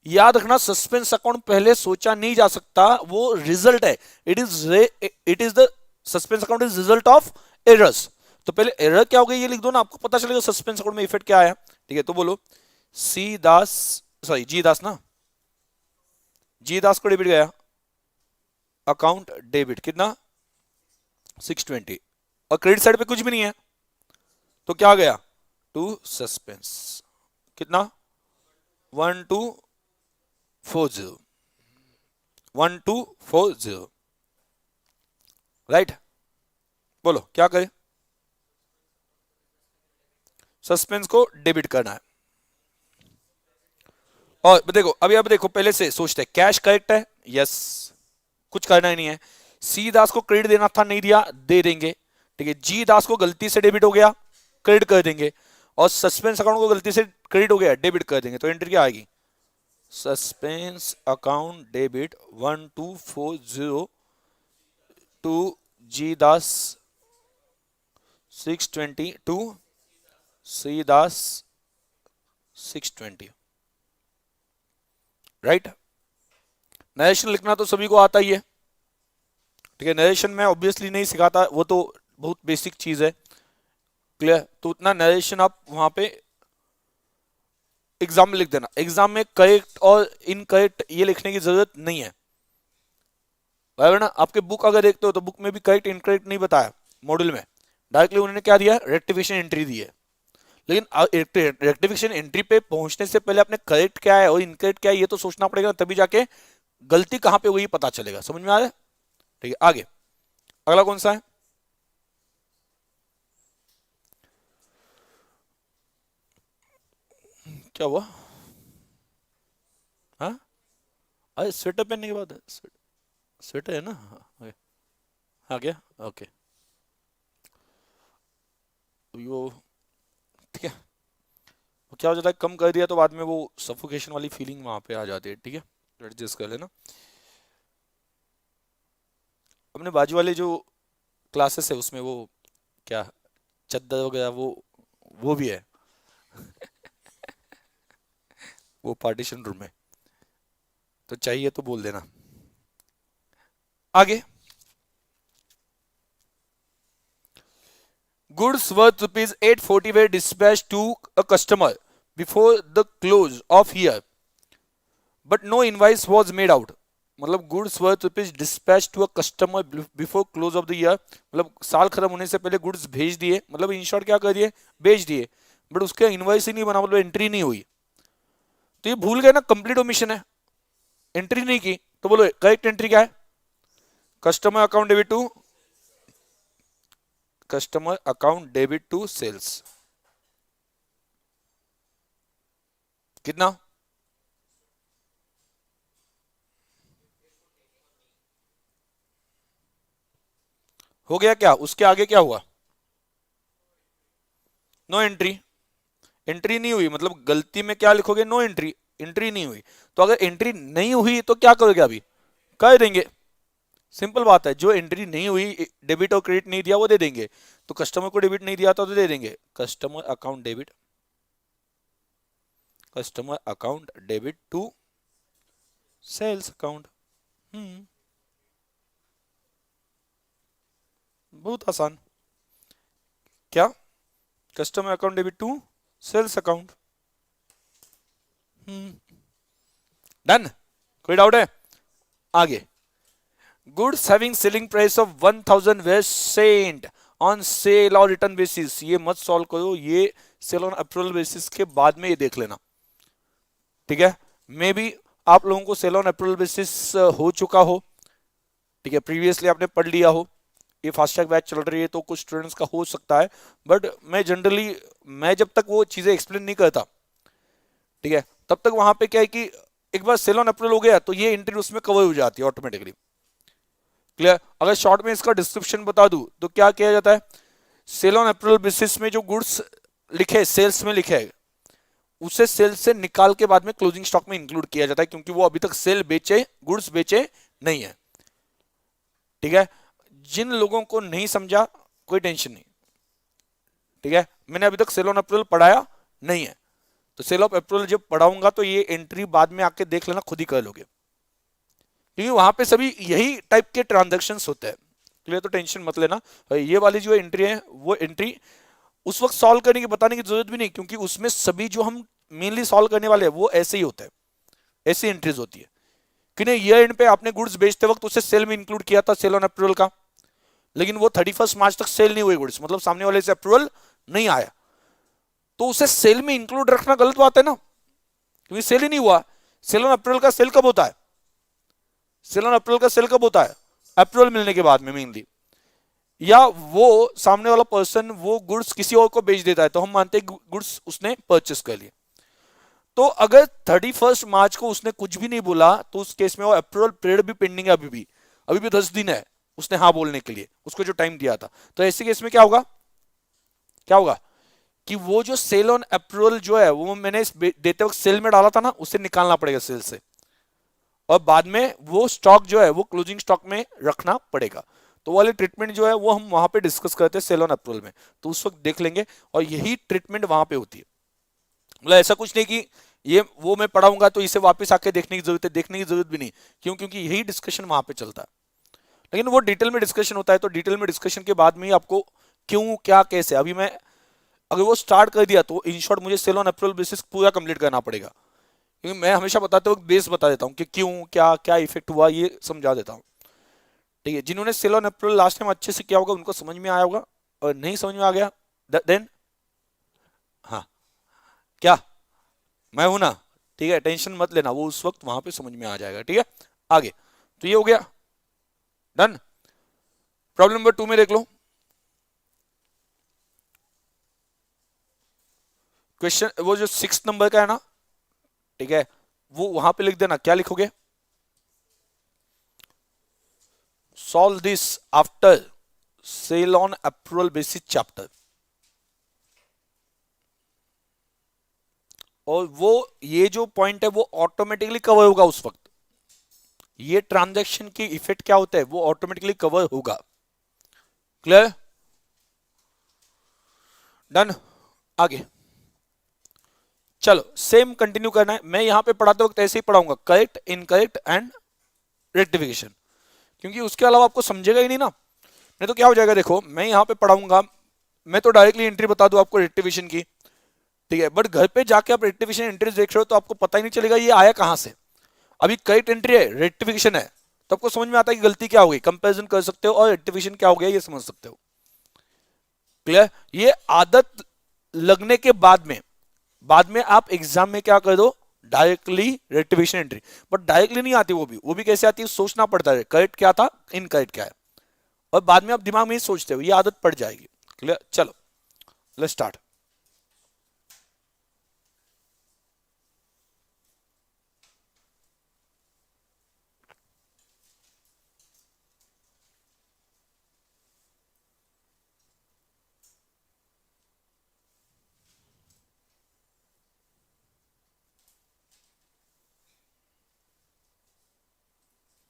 याद रखना, सस्पेंस अकाउंट पहले सोचा नहीं जा सकता, वो रिजल्ट है, it is the suspense account is result of errors. तो पहले एरर क्या हो गई ये लिख दो ना, आपको पता चलेगा सस्पेंस अकाउंट में इफेक्ट क्या आया, ठीक है। तो बोलो सी दास, सॉरी जी दास ना, जी दास को डेबिट गया, अकाउंट डेबिट कितना, 620, और क्रेडिट साइड पे कुछ भी नहीं है, तो क्या आ गया, टू सस्पेंस कितना, 1240, 1240, राइट। बोलो क्या करें, सस्पेंस को डेबिट करना है। और देखो अभी, अब देखो पहले से सोचते हैं, कैश करेक्ट है, यस, कुछ करना ही नहीं है। सी दास को क्रेडिट देना था, नहीं दिया, दे देंगे, ठीक है। जी दास को गलती से डेबिट हो गया, क्रेडिट कर देंगे, और सस्पेंस अकाउंट को गलती से क्रेडिट हो गया, डेबिट कर देंगे। तो एंट्री क्या आएगी, suspense account debit 1240 to G Das 620 to C Das 620, right. Narration लिखना तो सभी को आता ही है, ठीक है। नरेशन में ऑब्वियसली नहीं सिखाता, वो तो बहुत बेसिक चीज है, क्लियर। तो उतना नरेशन आप वहां पे एग्जाम में लिख देना। एग्जाम में करेक्ट और इनकरेक्ट ये लिखने की जरूरत नहीं है, बराबर ना। आपके बुक अगर देखते हो तो बुक में भी करेक्ट इनकरेक्ट नहीं बताया, मॉड्यूल में डायरेक्टली उन्होंने क्या दिया, रेक्टिफिकेशन एंट्री दी है। लेकिन रेक्टिफिकेशन एंट्री पे पहुंचने से पहले आपने करेक्ट क्या है और इनकरेक्ट क्या है ये तो सोचना पड़ेगा, तभी जाके गलती कहां पे हुई पता चलेगा। समझ में आ रहा है? ठीक है, आगे अगला कौन सा है? क्या हुआ? हाँ, अरे स्वेटर पहनने के बाद स्वेटर है ना, हाँ, ओके। हाँ क्या, ओके, वो ठीक है। वो क्या हो जाता है, कम कर दिया तो बाद में वो सफोकेशन वाली फीलिंग वहां पे आ जाती है। ठीक है, एडजस्ट कर लेना। अपने बाजू वाले जो क्लासेस है उसमें वो क्या चद्दर वगैरह वो भी है, वो पार्टीशन रूम में, तो चाहिए तो बोल देना। आगे, goods worth rupees 840 were dispatched to a customer before the close of year but no invoice was made out। मतलब goods worth rupees dispatch to a customer before close of the year, मतलब साल खत्म होने से पहले goods भेज दिए, मतलब इन शॉर्ट क्या कर दिए, भेज दिए, बट उसके इनवॉइस ही नहीं बना, मतलब एंट्री नहीं हुई। तो ये भूल गए ना, कंप्लीट ओमिशन है, एंट्री नहीं की। तो बोलो करेक्ट एंट्री क्या है, customer account debit to sales. कितना हो गया? क्या उसके आगे क्या हुआ, नो एंट्री, एंट्री नहीं हुई, मतलब गलती में क्या लिखोगे, नो एंट्री, एंट्री नहीं हुई। तो अगर एंट्री नहीं हुई तो क्या करोगे, अभी कर देंगे, सिंपल बात है। जो एंट्री नहीं हुई, डेबिट और क्रेडिट नहीं दिया, वो दे देंगे। तो कस्टमर को डेबिट नहीं दिया था तो दे देंगे customer account debit, customer account debit to sales account. बहुत आसान, क्या, customer account debit to sales account. Done, कोई डाउट है? आगे, goods having selling price of 1000 were sent on sale और रिटर्न बेसिस। ये मत सॉल्व करो, ये सेल ऑन अप्रूवल बेसिस के बाद में ये देख लेना। ठीक है, मे बी आप लोगों को सेल ऑन अप्रूवल बेसिस हो चुका हो, ठीक है, प्रीवियसली आपने पढ़ लिया हो, ये फास्ट ट्रैक बैच चल रही है तो कुछ स्टूडेंट्स का हो सकता है, बट मैं जनरली, मैं जब तक वो चीजें एक्सप्लेन नहीं करता, ठीक है, तब तक वहां पे क्या है कि एक बार सेल ऑन अप्रूवल हो गया तो ये एंट्री उसमें कवर हो जाती है ऑटोमेटिकली। क्लियर? अगर शॉर्ट में इसका डिस्क्रिप्शन बता दूं तो क्या किया जाता है, सेल ऑन अप्रूवल बेसिस में जो गुड्स लिखे, सेल्स में लिखे है, उसे सेल से निकाल के बाद में क्लोजिंग स्टॉक में इंक्लूड किया जाता है, क्योंकि वो अभी तक सेल बेचे, गुड्स बेचे नहीं है। ठीक है, जिन लोगों को नहीं समझा कोई टेंशन नहीं, ठीक है, मैंने अभी तक सेल ऑन अप्रूवल पढ़ाया नहीं है, तो सेल ऑफ अप्रूवल जब पढ़ाऊंगा तो ये एंट्री बाद में आके देख लेना, खुद ही कर लोगे, क्योंकि वहां पे सभी यही टाइप के ट्रांजेक्शन्स होते हैं। क्लियर? तो टेंशन मत लेना, ये वाली जो एंट्री है वो एंट्री उस वक्त सॉल्व करने की बताने की जरूरत भी नहीं, क्योंकि उसमें सभी जो हम मेनली सॉल्व करने वाले हैं वो ऐसे ही होते हैं, ऐसी एंट्रीज होती है कि नहीं, ईयर एंड पे आपने गुड्स बेचते वक्त उसे सेल में इंक्लूड किया था, सेल ऑन अप्रूवल का, लेकिन वो 31 मार्च तक सेल नहीं हुई गुड्स, मतलब सामने वाले से अप्रूवल नहीं आया, तो उसे सेल में इंक्लूड रखना गलत बात है ना, क्योंकि सेल ही नहीं हुआ। सेल ऑन अप्रूवल का सेल कब होता है, सेल ऑन अप्रूवल का सेल कब होता है, अप्रूवल मिलने के बाद में मेनली, या वो सामने वाला पर्सन वो गुड्स किसी और को बेच देता है तो हम मानते हैं गुड्स उसने परचेस कर लिए। तो अगर 31 मार्च को उसने कुछ भी नहीं बोला तो उस केस में वो अप्रूवल पीरियड भी पेंडिंग है, अभी भी 10 दिन है उसने हाँ बोलने के लिए, उसको जो टाइम दिया था। तो ऐसे केस में क्या होगा, क्या होगा कि वो जो सेल ऑन अप्रूवल जो है वो मैंने देते वक्त सेल में डाला था ना, उसे निकालना पड़ेगा सेल से, और बाद में वो स्टॉक जो है वो क्लोजिंग स्टॉक में रखना पड़ेगा। तो वाली ट्रीटमेंट जो है वो हम वहां पे डिस्कस करते हैं सेल ऑन अप्रूवल में, तो उस वक्त देख लेंगे, और यही ट्रीटमेंट वहां पे होती है। मतलब ऐसा कुछ नहीं कि ये वो मैं पढ़ाऊंगा तो इसे वापस आके देखने की जरूरत है, देखने की जरूरत भी नहीं, क्यों, क्योंकि यही डिस्कशन वहां पे चलता है। लेकिन वो डिटेल में डिस्कशन होता है, तो डिटेल में डिस्कशन के बाद में ही आपको क्यों क्या कैसे, अभी मैं अगर वो स्टार्ट कर दिया तो इन शॉर्ट मुझे सेल ऑन अप्रूवल बेसिस पूरा कंप्लीट करना पड़ेगा, क्योंकि मैं हमेशा बताते वक्त बेस बता देता हूँ कि क्यों क्या क्या इफेक्ट हुआ ये समझा देता हूँ। ठीक है, जिन्होंने sale on approval last time अच्छे से किया होगा उनको समझ में आया होगा, और नहीं समझ में आ गया देन हाँ क्या मैं हूं ना, ठीक है, टेंशन मत लेना, वो उस वक्त वहां पे समझ में आ जाएगा। ठीक है, आगे तो ये हो गया डन। प्रॉब्लम नंबर 2 में देख लो, क्वेश्चन वो जो 6 नंबर का है ना, ठीक है, वो वहां पे लिख देना, क्या लिखोगे, solve this after sale on approval basis chapter. और वो ये जो पॉइंट है वो ऑटोमेटिकली कवर होगा उस वक्त, ये ट्रांजैक्शन की इफेक्ट क्या होता है वो ऑटोमेटिकली कवर होगा। क्लियर, डन, आगे चलो सेम कंटिन्यू करना है। मैं यहां पे पढ़ाते वक्त ऐसे ही पढ़ाऊंगा, करेक्ट इनकरेक्ट एंड रेक्टिफिकेशन, क्योंकि उसके अलावा आपको समझेगा ही नहीं ना, नहीं तो क्या हो जाएगा। देखो मैं यहां पे पढ़ाऊंगा, मैं तो डायरेक्टली एंट्री बता दूं आपको रेक्टिफिकेशन की, ठीक है, बट घर पे जाके आप रेक्टिफिकेशन एंट्रीज देख रहे हो तो आपको पता ही नहीं चलेगा ये आया कहां से। अभी करेक्ट एंट्री है, रेक्टिफिकेशन है, तो आपको समझ में आता है कि गलती क्या हो गई, कंपैरिजन कर सकते हो, और रेक्टिफिकेशन क्या हो गया ये समझ सकते हो। क्लियर, ये आदत लगने के बाद में आप एग्जाम में क्या कर दो, directly rectification entry, but directly नहीं आती, वो भी कैसे आती है, सोचना पड़ता है करेक्ट क्या था इनकरेक्ट क्या है, और बाद में आप दिमाग में ही सोचते हो, ये आदत पड़ जाएगी। क्लियर, चलो लेट्स स्टार्ट।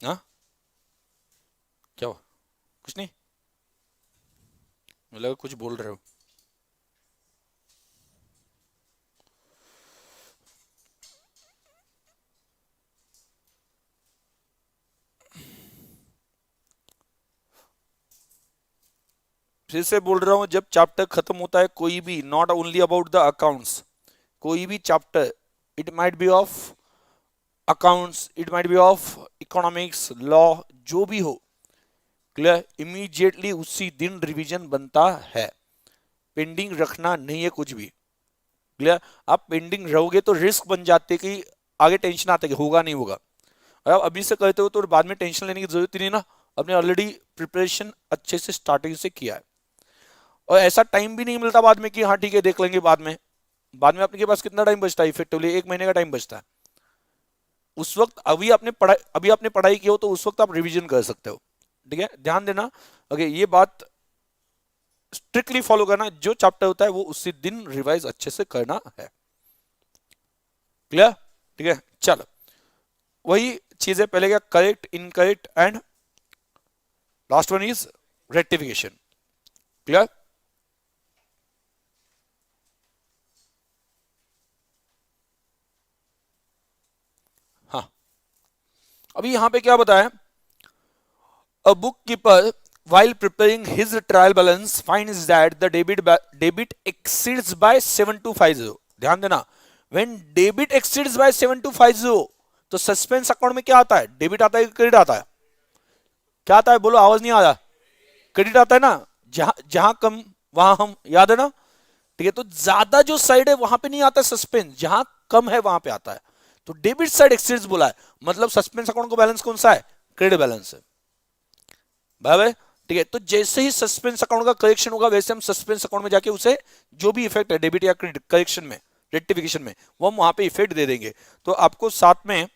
हाँ क्या हुआ, कुछ नहीं, मुझे लगा कुछ बोल रहे हो। फिर से बोल रहा हूं, जब चैप्टर खत्म होता है कोई भी, not only about the accounts, कोई भी chapter, it might be of accounts, it might be of economics, law, जो भी हो, क्लियर, इमीडिएटली उसी दिन रिवीजन बनता है, पेंडिंग रखना नहीं है कुछ भी। क्लियर, आप पेंडिंग रहोगे तो रिस्क बन जाते कि आगे टेंशन आता है कि होगा नहीं होगा, और आप अभी से कहते हो तो बाद में टेंशन लेने की जरूरत ही नहीं ना, आपने ऑलरेडी प्रिपरेशन अच्छे से स्टार्टिंग से किया है, और ऐसा टाइम भी नहीं मिलता बाद में कि हाँ ठीक है देख लेंगे बाद में। बाद में आपके पास कितना टाइम बचता है, इफेक्टिवली 1 महीने का टाइम बचता है, उस वक्त अभी आपने पढ़ाई की हो तो उस वक्त आप रिवीजन कर सकते हो। ठीक है, ध्यान देना, ओके, ये बात स्ट्रिक्टली फॉलो करना, जो चैप्टर होता है वो उसी दिन रिवाइज अच्छे से करना है। क्लियर, ठीक है, चलो वही चीज है, पहले क्या, correct incorrect and last one is rectification. Clear, हाँ, अभी यहां पे क्या बताया, a bookkeeper while preparing his trial balance finds that the debit exceeds by 7250। ध्यान देना, when debit exceeds by 7250 तो सस्पेंस अकाउंट में क्या आता है, डेबिट आता है क्रेडिट आता है, क्या आता है बोलो, आवाज नहीं आ रहा, क्रेडिट आता है ना, जहां जहां कम वहां हम, याद है ना। ठीक है, तो ज्यादा जो साइड है वहां पे नहीं आता सस्पेंस, जहां कम है वहां पे आता है, तो डेबिट साइड एक्सीड्स बोला है, मतलब सस्पेंस अकाउंट का बैलेंस कौन सा है, क्रेडिट बैलेंस है, बराबर। ठीक है, तो जैसे ही सस्पेंस अकाउंट का करेक्शन होगा वैसे हम सस्पेंस अकाउंट में जाके उसे जो भी इफेक्ट है डेबिट या क्रेडिट करेक्शन में, रेक्टिफिकेशन में, वो हम वहां पे इफेक्ट दे देंगे। तो आपको साथ में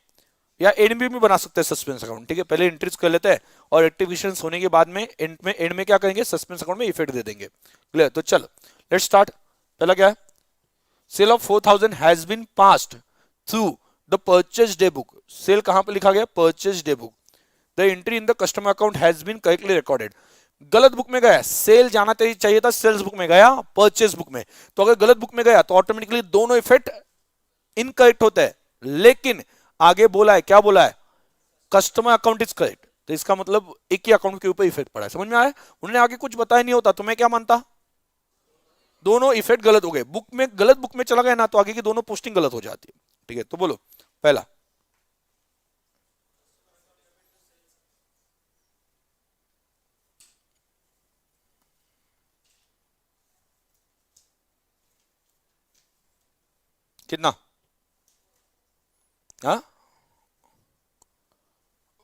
या एनबी में बना सकते हैं सस्पेंस अकाउंट, ठीक है, पहले एंट्रीज कर लेते हैं और रेक्टिफिकेशन होने के बाद में एंड में क्या करेंगे, सस्पेंस अकाउंट में इफेक्ट दे देंगे। क्लियर, तो चलो लेट्स स्टार्ट। पहला क्या है, sale of 4000 has been passed through the purchase day book, sale कहां पे लिखा गया, purchase day book, the entry in the customer account has been correctly recorded. गलत बुक में गया, सेल जाना चाहिए था सेल्स बुक में, गया परचेज बुक में, तो अगर गलत बुक में गया तो ऑटोमेटिकली दोनों इफेक्ट इनकरेक्ट होता है, लेकिन आगे बोला है, क्या बोला है, कस्टमर अकाउंट इज करेक्ट, तो इसका मतलब एक ही अकाउंट के ऊपर इफेक्ट पड़ा है, समझ में आया। उन्होंने आगे कुछ बताया नहीं होता तो मैं क्या मानता, दोनों इफेक्ट गलत हो गए, बुक में गलत बुक में चला गया ना तो आगे की दोनों पोस्टिंग गलत हो जाती है। ठीक है, तो बोलो पहला। कितना? हाँ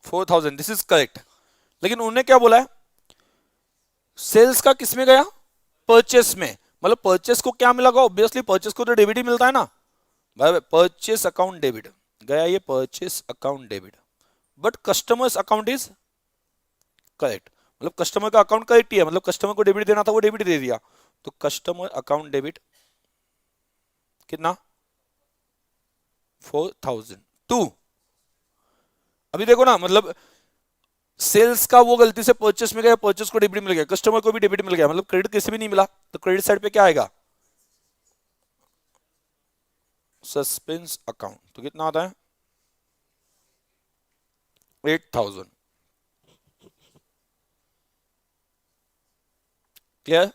4000, दिस इज करेक्ट। लेकिन उन्होंने क्या बोला है, सेल्स का किसमें गया, परचेस में। मतलब परचेस को क्या मिला, ऑब्वियसली परचेस को तो डेबिट ही मिलता है ना भाई, परचेस अकाउंट डेबिट गया, ये purchase account debit, but customers account is correct. मतलब कस्टमर का अकाउंट करेक्ट ही है, मतलब कस्टमर को डेबिट देना था वो डेबिट दे दिया, तो कस्टमर अकाउंट डेबिट कितना 4002। अभी देखो ना, मतलब सेल्स का वो गलती से परचेस में गया, परचेस को डेबिट मिल गया, कस्टमर को भी डेबिट मिल गया, मतलब क्रेडिट किसी भी नहीं मिला, तो क्रेडिट साइड पे क्या आएगा, सस्पेंस अकाउंट। तो कितना आता है 8000। क्लियर?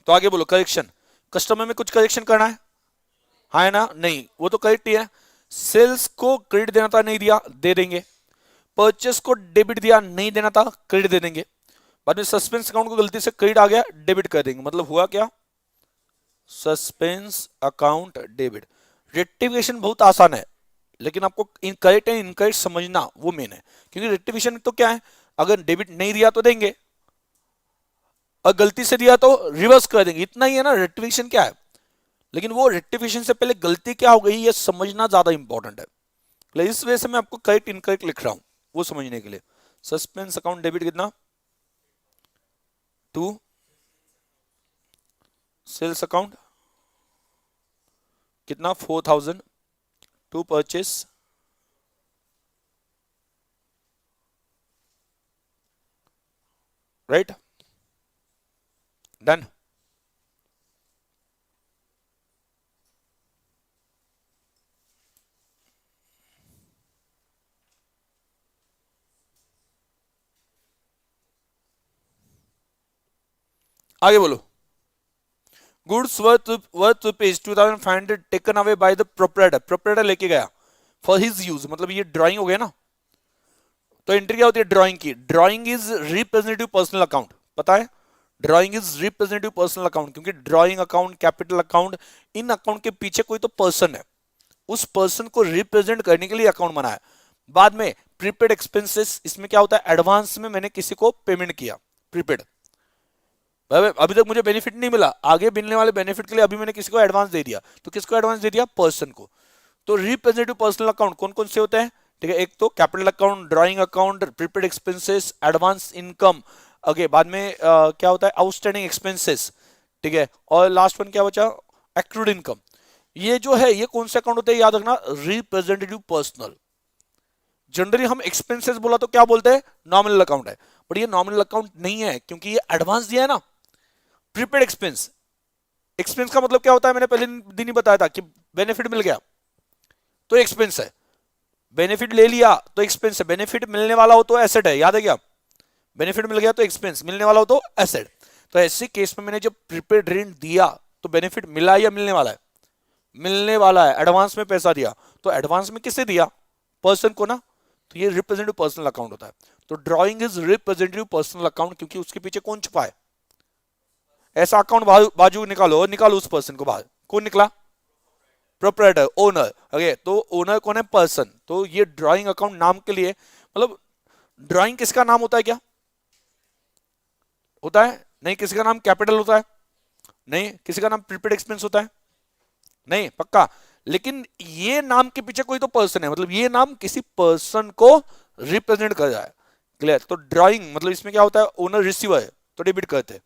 तो आगे बोलो करेक्शन, कस्टमर में कुछ करेक्शन करना है, हाँ है ना, नहीं वो तो करेक्ट ही है। सेल्स को क्रेडिट देना था, नहीं दिया, दे देंगे। परचेस को डेबिट दिया, नहीं देना था, क्रेडिट दे देंगे। बाद में सस्पेंस अकाउंट को गलती से क्रेडिट आ गया, डेबिट कर देंगे। मतलब हुआ क्या, सस्पेंस अकाउंट डेबिट। रेक्टिफिकेशन बहुत आसान है, लेकिन आपको इनकरेक्ट एंड इनकरेक्ट समझना वो मेन है, क्योंकि रेक्टिफिकेशन तो क्या है, अगर डेबिट नहीं दिया तो देंगे, और गलती से दिया तो रिवर्स कर देंगे, इतना ही है ना रेक्टिफिकेशन क्या है। लेकिन वो रेक्टिफिकेशन से पहले गलती क्या हो गई ये समझना ज्यादा इंपॉर्टेंट है, इस वजह से मैं आपको करेक्ट इनकरेक्ट लिख रहा हूं वो समझने के लिए। सस्पेंस अकाउंट डेबिट कितना 2, सेल्स अकाउंट कितना 4000, टू परचेस राइट, डन। आगे बोलो, goods worth rupees 2500 taken away by the proprietor, proprietor लेके गया फॉर हिज यूज, मतलब ये ड्राइंग हो गया ना। तो एंट्री क्या होती है ड्राइंग की, drawing is representative personal account, पता है, drawing is representative personal account, क्योंकि ड्राइंग अकाउंट, कैपिटल अकाउंट, इन अकाउंट के पीछे कोई तो पर्सन है, उस पर्सन को रिप्रेजेंट करने के लिए अकाउंट बनाया। बाद में प्रीपेड एक्सपेंसेस, इसमें क्या होता है, एडवांस में मैंने किसी को पेमेंट किया, प्रीपेड, अभी तक मुझे बेनिफिट नहीं मिला, आगे मिलने वाले बेनिफिट के लिए अभी मैंने किसी को एडवांस दे दिया, तो किसको एडवांस दे दिया, पर्सन को। तो रिप्रेजेंटेटिव पर्सनल अकाउंट कौन कौन से होते हैं, ठीक है, एक तो capital account, drawing account, prepaid expenses, advance income, okay, बाद में क्या होता है आउटस्टैंडिंग एक्सपेंसेस, ठीक है, और लास्ट वन क्या बचा, एक्रूड इनकम। ये जो है ये कौन से अकाउंट होते हैं, याद रखना, रिप्रेजेंटेटिव पर्सनल। जनरली हम एक्सपेंसेस बोला तो क्या बोलते हैं, नॉमिनल अकाउंट है, बट ये नॉमिनल अकाउंट नहीं है, क्योंकि ये एडवांस दिया है ना। प्रीपेड एक्सपेंस, एक्सपेंस का मतलब क्या होता है, मैंने पहले दिन ही बताया था कि बेनिफिट मिल गया तो एक्सपेंस है, बेनिफिट ले लिया तो एक्सपेंस है, बेनिफिट मिलने वाला हो तो एसेट है, याद है क्या, बेनिफिट मिल गया तो एक्सपेंस, मिलने वाला हो तो एसेट। तो ऐसे केस में मैंने जब प्रीपेड रेंट दिया तो बेनिफिट मिला या मिलने वाला है, मिलने वाला है, एडवांस में पैसा दिया, तो एडवांस में किसे दिया, पर्सन को ना, तो ये रिप्रेजेंटेटिव पर्सनल अकाउंट होता है। तो drawing is representative personal account, क्योंकि उसके पीछे कौन छुपा है, ऐसा अकाउंट बाजू निकालो और निकालो उस पर्सन को बाहर, कौन निकला, प्रोपराइटर, ओनर, ओके, तो ओनर कौन है, पर्सन। तो ये ड्राइंग अकाउंट नाम के लिए, मतलब ड्राइंग किसका नाम होता है क्या, होता है नहीं, किसी का नाम कैपिटल होता है नहीं, किसी का नाम प्रीपेड एक्सपेंस होता है नहीं, पक्का, लेकिन ये नाम के पीछे कोई तो पर्सन है, मतलब ये नाम किसी पर्सन को रिप्रेजेंट कर रहा है। क्लियर? तो ड्राइंग मतलब इसमें क्या होता है, ओनर रिसीवर है तो डेबिट करते हैं,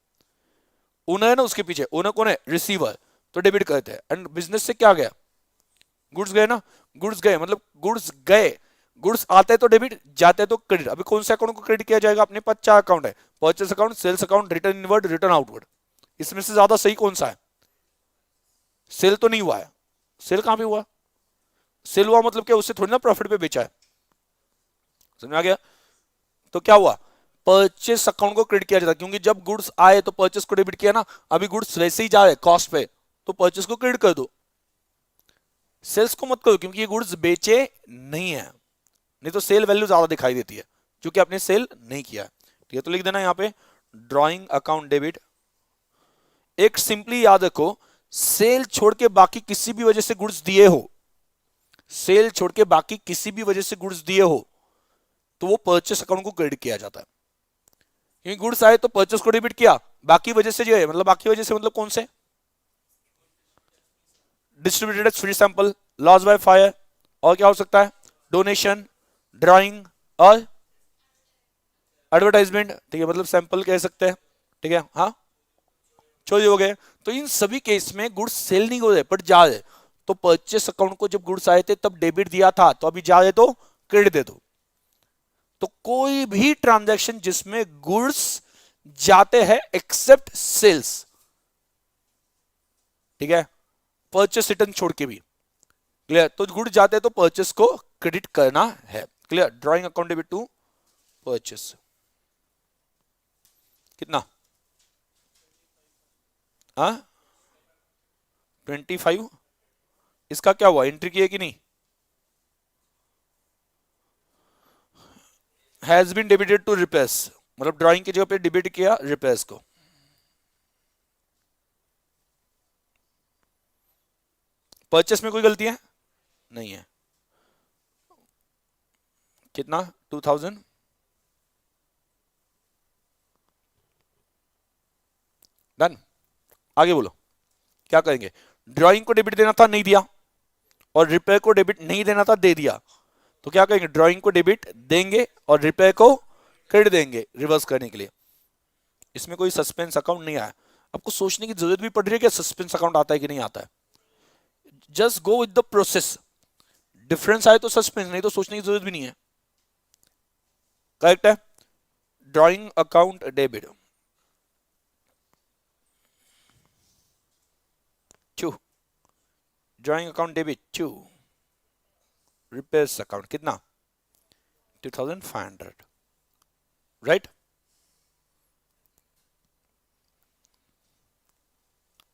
ओनर है ना उसके पीछे, ओनर कौन है, रिसीवर, तो डेबिट करते हैं। एंड बिजनेस से क्या गया, गुड्स गए ना, गुड्स गए मतलब गुड्स गए, गुड्स आते हैं तो डेबिट, जाते हैं तो क्रेडिट। अभी कौन से अकाउंट को क्रेडिट किया जाएगा, अपने पास 4 अकाउंट है, purchase account, sales account, return inward, return outward. इसमें से ज्यादा सही कौन सा है, सेल तो नहीं हुआ है, सेल कहां पे हुआ, सेल हुआ मतलब क्या, उससे थोड़ी ना प्रॉफिट पे बेचा है, समझ आ गया। तो क्या हुआ, परचेस अकाउंट को क्रेडिट किया जाता है, क्योंकि जब गुड्स आए तो परचेस को डेबिट किया ना, अभी गुड्स वैसे ही जा रहे कॉस्ट पे, तो परचेस को क्रेडिट कर दो, सेल्स को मत करो, क्योंकि ये गुड्स बेचे नहीं है, नहीं तो सेल वैल्यू ज्यादा दिखाई देती है, क्योंकि आपने सेल नहीं किया। ठीक है, तो लिख देना यहां पे ड्रॉइंग अकाउंट डेबिट। एक सिंपली याद रखो, सेल छोड़ के बाकी किसी भी वजह से गुड्स दिए हो, सेल छोड़ के बाकी किसी भी वजह से गुड्स दिए हो, तो वो परचेस अकाउंट को क्रेडिट किया जाता है। क्योंकि गुड्स आए तो परचेस को डेबिट किया, बाकी वजह से जो है, मतलब बाकी वजह से मतलब कौन से, distributed free sample, loss by fire, और क्या हो सकता है, डोनेशन, ड्राइंग और एडवर्टाइजमेंट। ठीक है, मतलब सैंपल कह सकते हैं। ठीक है, हाँ चोरी हो गए, तो इन सभी केस में गुड्स सेल नहीं हो रहे बट जा रहे, तो परचेस अकाउंट को जब गुड्स आए थे तब डेबिट दिया था, तो अभी जा रहे तो क्रेडिट दे दो। तो कोई भी ट्रांजैक्शन जिसमें गुड्स जाते हैं एक्सेप्ट सेल्स, ठीक है, परचेस रिटर्न छोड़ के भी, क्लियर, तो गुड्स जाते हैं तो परचेस को क्रेडिट करना है। Clear, drawing account debit to purchase. कितना, 25। इसका क्या हुआ, एंट्री की है कि नहीं, has been debited to replace, मतलब ड्राइंग की जगह पे डेबिट किया रिप्लेस को। परचेस में कोई गलती है नहीं है। कितना, 2000। डन, आगे बोलो क्या करेंगे, ड्राइंग को डेबिट देना था नहीं दिया, और रिपेयर को डेबिट नहीं देना था दे दिया, तो क्या करेंगे, ड्राइंग को डेबिट देंगे और रिपेयर को क्रेडिट देंगे रिवर्स करने के लिए। इसमें कोई सस्पेंस अकाउंट नहीं आया, आपको सोचने की जरूरत भी पड़ रही है कि सस्पेंस अकाउंट आता है कि नहीं आता है, just go with the process, difference आए तो सस्पेंस, नहीं तो सोचने की जरूरत भी नहीं है। करेक्ट है, drawing account debit to, drawing account debit to repairs account, कितना, 2500, right,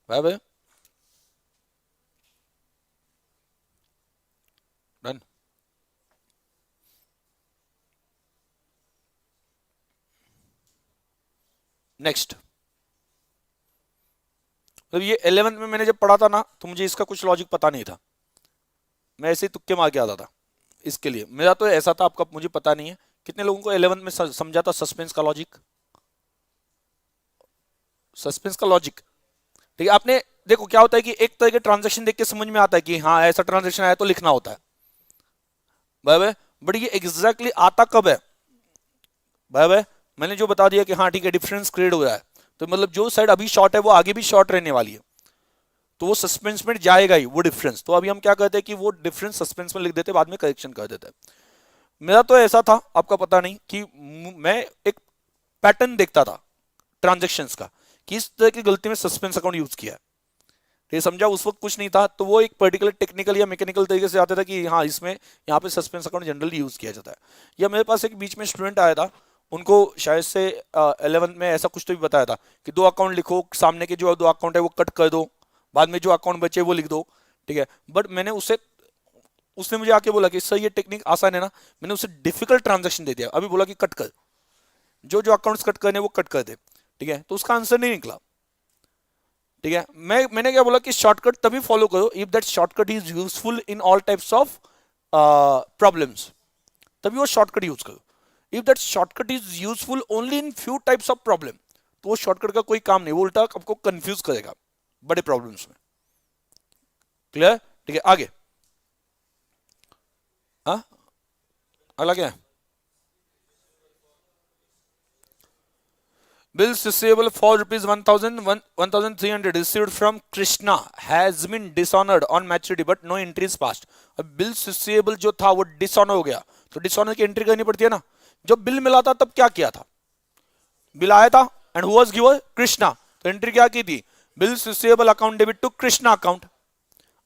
bye bye, done. Next, तो ये 11th में मैंने जब पढ़ा था ना, तो मुझे इसका कुछ लॉजिक पता नहीं था, मैं ऐसे ही तुक्के मार के आता था, इसके लिए मेरा तो ऐसा था, आपका मुझे पता नहीं है। कितने लोगों को 11th में समझा था सस्पेंस का लॉजिक, सस्पेंस का लॉजिक। ठीक है, आपने देखो क्या होता है कि एक तरह के ट्रांजैक्शन देख के समझ में आता है कि हाँ ऐसा ट्रांजैक्शन आया तो लिखना होता है, भाई, बट ये एग्जैक्टली आता कब है, भाई मैंने जो बता दिया कि हाँ ठीक है डिफरेंस क्रिएट हो रहा है, तो मतलब जो साइड अभी शॉर्ट है वो आगे भी शॉर्ट रहने वाली है, तो वो सस्पेंस में जाएगा ही वो डिफरेंस। तो अभी हम क्या करते हैं कि वो डिफरेंस सस्पेंस में लिख देते, बाद में करेक्शन कर देते हैं। मेरा तो ऐसा था, आपका पता नहीं, कि मैं एक पैटर्न देखता था ट्रांजेक्शन्स का, कि इस तरह की गलती में सस्पेंस अकाउंट यूज किया है, ये समझा, उस वक्त कुछ नहीं था, तो वो एक पर्टिकुलर टेक्निकल या मैकेनिकल तरीके से आता था कि हाँ इसमें यहाँ पे सस्पेंस अकाउंट जनरली यूज किया जाता है। या मेरे पास एक बीच में स्टूडेंट आया था, उनको शायद से 11th में ऐसा कुछ तो भी बताया था कि 2 अकाउंट लिखो, सामने के जो 2 अकाउंट है वो कट कर दो, बाद में जो अकाउंट बचे वो लिख दो। ठीक है, बट मैंने उसने मुझे आके बोला कि सर ये टेक्निक आसान है ना, मैंने उसे डिफिकल्ट ट्रांजेक्शन दे दिया, अभी बोला कि कट कर, जो जो अकाउंट्स कट करने वो कट कर दे। ठीक है, तो उसका आंसर नहीं निकला। ठीक है, मैंने क्या बोला कि शॉर्टकट तभी फॉलो करो if that shortcut is useful in all types of problems, तभी वो शॉर्टकट यूज करो। If that shortcut is useful only in few types of problem, तो वो शॉर्टकट का कोई काम नहीं, वो उल्टा आपको कंफ्यूज करेगा बड़े प्रॉब्लम्स में। क्लियर, ठीक है, आगे हाँ अगला क्या है, bills receivable for rupees 1300 received from Krishna has been dishonored on maturity but no entry is passed। अब bills receivable जो था वो डिसऑनर हो गया, तो डिसऑनर की एंट्री करनी पड़ती है ना। जब बिल मिला था तब क्या किया था, बिल आया था and who was giver, Krishna, तो एंट्री क्या की थी, bills receivable account debit to Krishna account.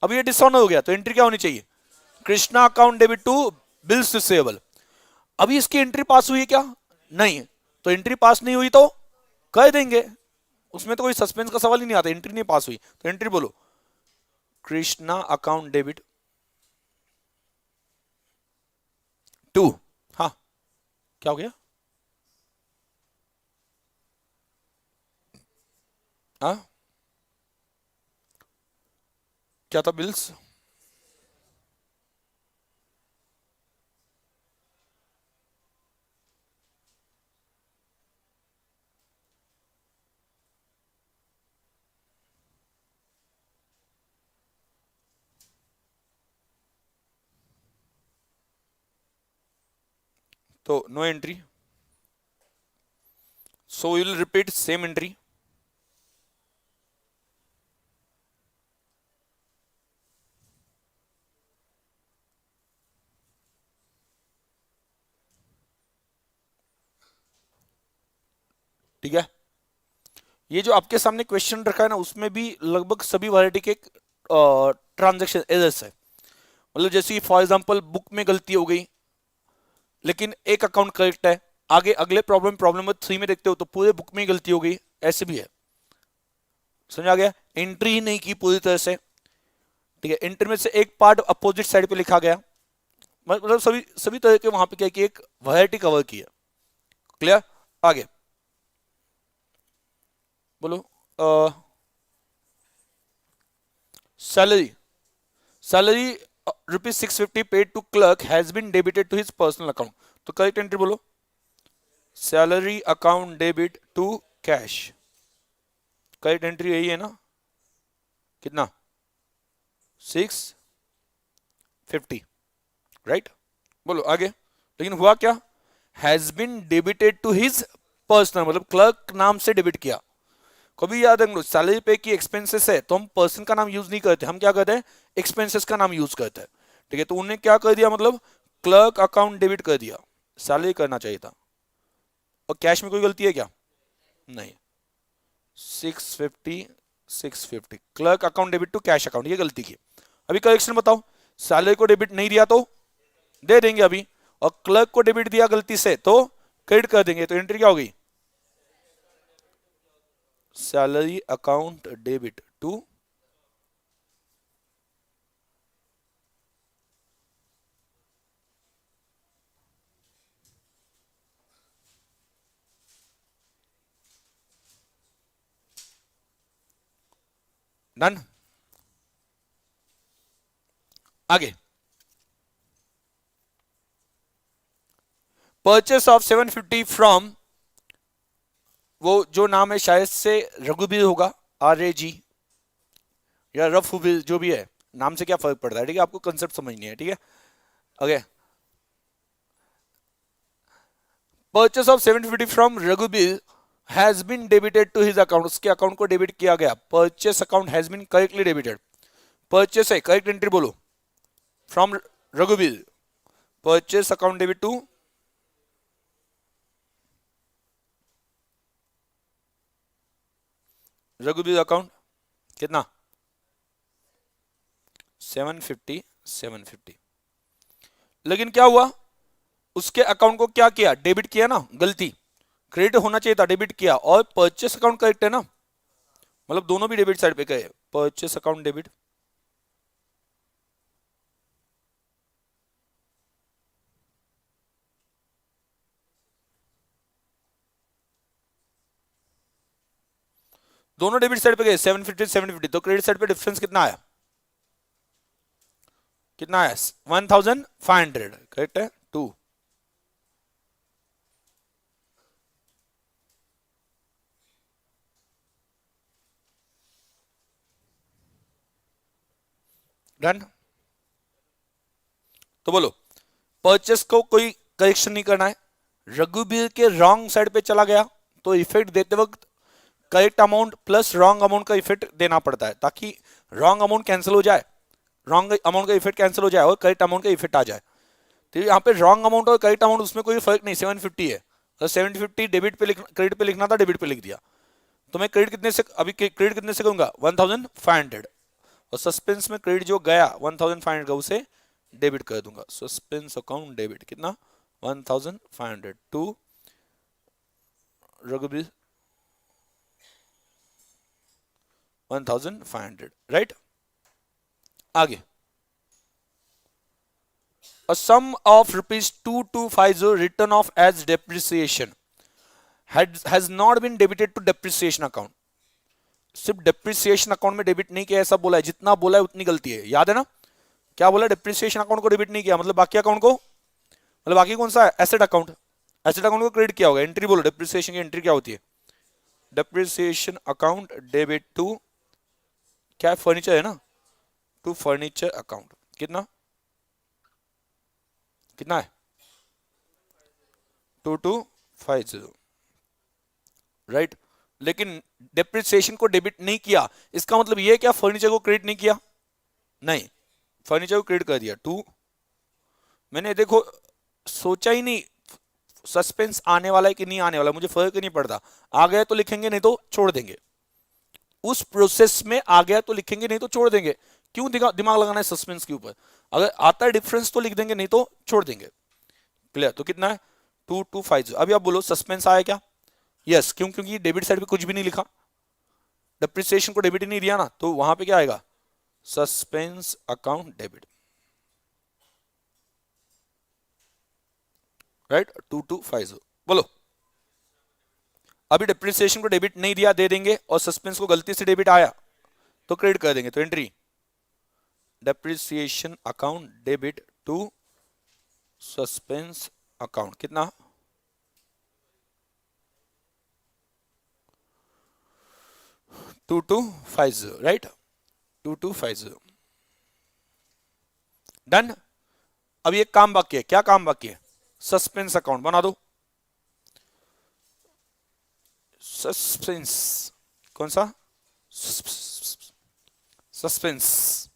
अब ये डिसऑनर हो गया तो एंट्री क्या होनी चाहिए, Krishna account debit to bills receivable. अभी इसकी एंट्री पास हुई है क्या, नहीं, तो एंट्री पास नहीं हुई तो कह देंगे, उसमें तो कोई सस्पेंस का सवाल ही नहीं आता, एंट्री नहीं पास हुई तो एंट्री बोलो कृष्णा अकाउंट डेबिट टू। हाँ क्या हो गया? हाँ क्या था? बिल्स। तो no entry, so will repeat same entry. ठीक है, ये जो आपके सामने क्वेश्चन रखा है ना, उसमें भी लगभग सभी वैरायटी के ट्रांजेक्शन एरर्स है। मतलब जैसे कि फॉर एग्जांपल बुक में गलती हो गई लेकिन एक अकाउंट करेक्ट है, आगे अगले प्रॉब्लम प्रॉब्लम नंबर 3 में देखते हो तो पूरे बुक में ही गलती हो गई, ऐसे भी है। समझ आ गया? एंट्री ही नहीं की पूरी तरह से। ठीक है, एंट्री में से एक पार्ट अपोजिट साइड पे लिखा गया, मतलब सभी सभी तरह के वहां पे क्या कि एक वैरायटी कवर की है। क्लियर? आगे बोलो। Salary, salary ₹650 paid to clerk has been debited to his personal account. तो करेक्ट एंट्री बोलो salary account debit to cash. Correct entry यही है ना? कितना? 650, राइट? बोलो आगे। लेकिन हुआ क्या? Has been debited to his personal, मतलब क्लर्क नाम से डेबिट किया। कभी याद रख लो, सैलरी पे की एक्सपेंसेस है तो हम पर्सन का नाम यूज नहीं करते, हम क्या करते हैं? एक्सपेंसेस का नाम यूज करते हैं। ठीक है, तो उन्होंने क्या कर दिया, मतलब क्लर्क अकाउंट डेबिट कर दिया, सैलरी करना चाहिए था। और कैश में कोई गलती है क्या? नहीं। 650 650 clerk account debit to cash account, ये गलती की। अभी करेक्शन बताओ। सैलरी को डेबिट नहीं दिया तो दे देंगे अभी, और क्लर्क को डेबिट दिया गलती से तो क्रेडिट कर देंगे। तो एंट्री क्या हो गई? Salary account debit to done. आगे परचेस ऑफ 750 फ्रॉम, वो जो नाम है शायद से रघुबीर होगा, RAG या रफुबीर, जो भी है नाम से क्या फर्क पड़ता है। ठीक है, आपको कंसेप्ट समझनी है। ठीक है, okay. Purchase of 750 from Raghubir has been debited to his account, उसके अकाउंट को डेबिट किया गया। Purchase account has been correctly debited. Purchase है, करेक्ट एंट्री बोलो from Raghubir. Purchase account debit to Raghubir account, कितना? 750 750। लेकिन क्या हुआ, उसके अकाउंट को क्या किया? डेबिट किया ना, गलती। क्रेडिट होना चाहिए था, डेबिट किया। और परचेस अकाउंट करेक्ट है ना, मतलब दोनों भी डेबिट साइड पे गए। परचेस अकाउंट डेबिट, दोनों डेबिट साइड पे गए। 750 750, तो क्रेडिट साइड पे डिफरेंस कितना आया? कितना आया? 1500, करेक्ट है। To done. तो बोलो परचेस को कोई करेक्शन नहीं करना है, रघुबीर के रॉन्ग साइड पे चला गया तो इफेक्ट देते वक्त correct amount plus wrong amount का इफेक्ट देना पड़ता है, ताकि रॉन्ग अमाउंट कैंसिल हो जाए, रॉन्ग अमाउंट का इफेक्ट कैंसिल हो जाए और करेक्ट अमाउंट का इफेक्ट आ जाए। तो यहाँ पे रॉन्ग अमाउंट और करेक्ट अमाउंट उसमें कोई फर्क नहीं, 750 है तो 750 डेबिट पे क्रेडिट पे लिखना था, डेबिट पे लिख दिया। तो मैं क्रेडिट कितने से, अभी क्रेडिट कितने से करूंगा? 1500, और सस्पेंस में क्रेडिट जो गया 1500 का उसे डेबिट कर दूंगा। सस्पेंस अकाउंट डेबिट कितना? 1500 टू रघुबीर 1500, राइट। आगे, a sum of rupees 2250 written off as depreciation has not been debited to depreciation account। सिर्फ डेप्रिसिएशन अकाउंट में डेबिट नहीं किया ऐसा बोला है, जितना बोला है उतनी गलती है, याद है ना। क्या बोला, डेप्रिसिएशन अकाउंट को डेबिट नहीं किया, मतलब बाकी अकाउंट को, मतलब बाकी कौन सा है, एसेट अकाउंट, एसेट अकाउंट को क्रेडिट किया होगा। एंट्री बोलो, डेप्रिसिएशन की एंट्री क्या होती है, डेप्रिसिएशन अकाउंट डेबिट टू, क्या है, फर्नीचर है ना, टू फर्नीचर अकाउंट। कितना कितना है, 2250, राइट। लेकिन डेप्रिसिएशन को डेबिट नहीं किया, इसका मतलब ये क्या, फर्नीचर को क्रेडिट नहीं किया, नहीं, फर्नीचर को क्रेडिट कर दिया। टू, मैंने देखो सोचा ही नहीं सस्पेंस आने वाला है कि नहीं आने वाला, मुझे फर्क ही नहीं पड़ता, आ गया तो लिखेंगे नहीं तो छोड़ देंगे, उस प्रोसेस में आ गया तो लिखेंगे नहीं तो छोड़ देंगे। क्यों दिमाग लगाना है सस्पेंस के ऊपर, अगर आता है डिफरेंस तो लिख देंगे, नहीं तो छोड़ देंगे। क्लियर, तो कितना है 2250। अभी आप बोलो सस्पेंस आया क्या, यस, क्यों, क्योंकि डेबिट साइड पे कुछ भी नहीं लिखा, डेप्रिसिएशन को डेबिट ही नहीं दिया ना, तो वहां पे क्या आएगा, सस्पेंस अकाउंट डेबिट, राइट, 2250। बोलो, अभी डेप्रिसिएशन को डेबिट नहीं दिया, दे देंगे, और सस्पेंस को गलती से डेबिट आया तो क्रेडिट कर देंगे। तो entry depreciation account debit to suspense account, कितना 2250, राइट, 2250, डन। अब ये काम बाकी है, क्या काम बाकी है, सस्पेंस अकाउंट बना दो। सस्पेंस, कौन सा, सस्पेंस,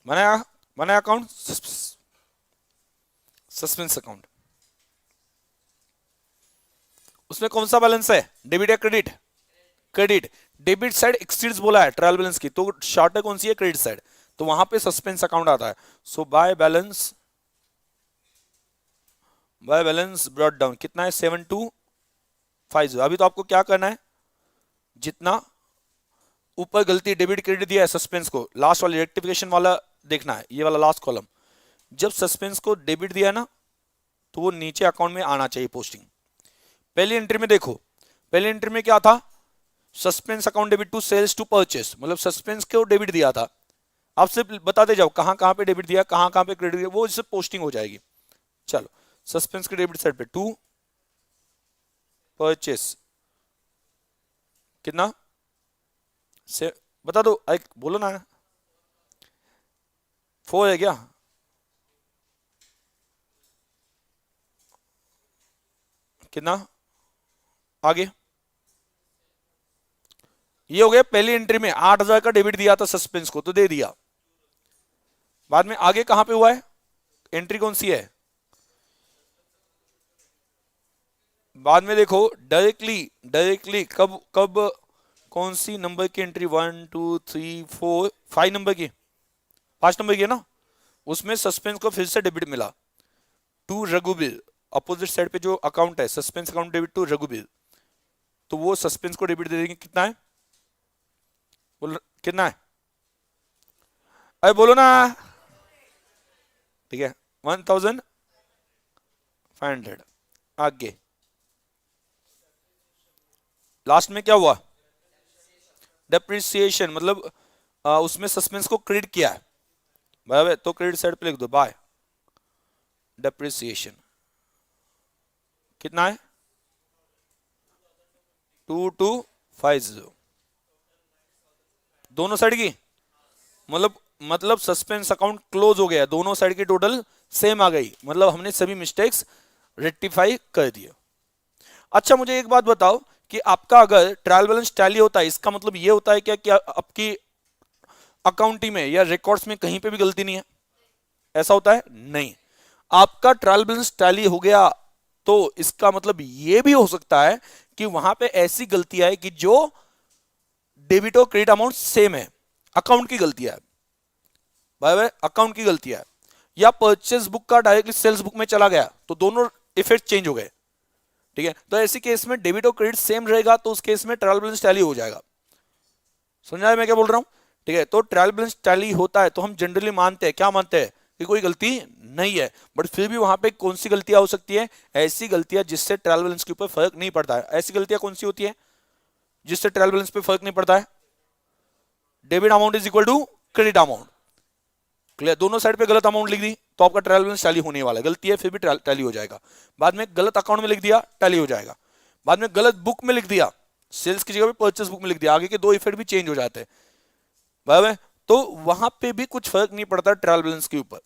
बनाया बनाया अकाउंट, सस्पेंस अकाउंट, उसमें कौन सा बैलेंस है, डेबिट या credit, credit, debit side exceeds बोला है ट्रायल बैलेंस की, तो शॉर्ट कौन सी है, क्रेडिट साइड, तो वहां पे सस्पेंस अकाउंट आता है। सो बाय बैलेंस ब्रॉट डाउन, कितना है 7250। अभी तो आपको क्या करना है, जितना ऊपर गलती डेबिट क्रेडिट दिया है सस्पेंस को, लास्ट वाली रेक्टिफिकेशन वाला देखना है, ये वाला लास्ट कॉलम, जब सस्पेंस को डेबिट दिया ना तो वो नीचे अकाउंट में आना चाहिए पोस्टिंग। पहली एंट्री में देखो, पहली एंट्री में क्या था, suspense account debit to sales to purchase, मतलब सस्पेंस को डेबिट दिया था, आप सिर्फ बताते जाओ कहां कहां पे डेबिट दिया, कहां कहां पे क्रेडिट दिया, वो इससे पोस्टिंग हो जाएगी। चलो, सस्पेंस के डेबिट साइड पे टू परचेस, कितना से बता दो, बोलो ना, 4 है क्या, कितना, आगे ये हो गया पहली एंट्री में 8000 का डेबिट दिया था सस्पेंस को, तो दे दिया। बाद में आगे कहां पे हुआ है, एंट्री कौन सी है, बाद में देखो डायरेक्टली कब कब कौन सी नंबर की एंट्री, 1 2 3 4 5 नंबर की, 5 नंबर की है ना, उसमें सस्पेंस को फिर से डेबिट मिला टू रघुबीर, अपोजिट साइड पे जो अकाउंट है suspense account debit to Raghubir, तो वो सस्पेंस को डेबिट दे देंगे। कितना है, कितना है, अरे बोलो ना, ठीक है 1500। आगे लास्ट में क्या हुआ, डेप्रिसिएशन, मतलब उसमें सस्पेंस को क्रेडिट किया है, बराबर, तो क्रेडिट साइड पे लिख दो बाय डेप्रिसिएशन, कितना है 2250, दोनों साइड की, मतलब सस्पेंस अकाउंट क्लोज हो गया, दोनों साइड की टोटल सेम आ गई, मतलब हमने सभी मिस्टेक्स रेक्टिफाई कर दिए। अच्छा मुझे एक बात बताओ कि आपका अगर ट्रायल बैलेंस टैली होता है, इसका मतलब ये होता है क्या कि आपकी अकाउंटिंग में या रिकॉर्ड्स में कहीं पे भी गलती नहीं है, ऐसा होता है नहीं। आपका ट्रायल बैलेंस टैली हो गया तो इसका मतलब ये भी हो सकता है कि वहां पे ऐसी गलती है कि जो डेबिट और क्रेडिट अमाउंट सेम है, अकाउंट की गलती है, बाय बाय अकाउंट की गलती है, या परचेस बुक का डायरेक्टली सेल्स बुक में चला गया, तो दोनों इफेक्ट चेंज हो गए। ठीक है, तो ऐसी केस में डेबिट और क्रेडिट सेम रहेगा, तो उस केस में ट्रायल बैलेंस टैली हो जाएगा। समझा है मैं क्या बोल रहा हूं? ठीक है, तो ट्रायल बैलेंस टैली होता है तो हम जनरली मानते हैं, क्या मानते हैं कि कोई गलती नहीं है, बट फिर भी वहां पे कौन सी गलतियां हो सकती है? ऐसी गलतियां जिससे ट्रायल बैलेंस के ऊपर फर्क नहीं पड़ता है। ऐसी गलतियां कौन सी होती है जिससे ट्रायल बैलेंस पे फर्क नहीं पड़ता है? Debit amount is equal to credit amount. Clear? दोनों साइड पे गलत अमाउंट लिख दी तो आपका ट्रायल बैलेंस टैली होने वाला है। गलती है फिर भी टैली हो जाएगा। बाद में गलत अकाउंट में लिख दिया, टैली हो जाएगा। बाद में गलत बुक में लिख दिया, सेल्स की जगह पे परचेस बुक में लिख दिया, आगे के दो इफेक्ट भी चेंज हो जाते हैं। बराबर? तो वहां पे भी कुछ फर्क नहीं पड़ता ट्रायल बैलेंस के ऊपर।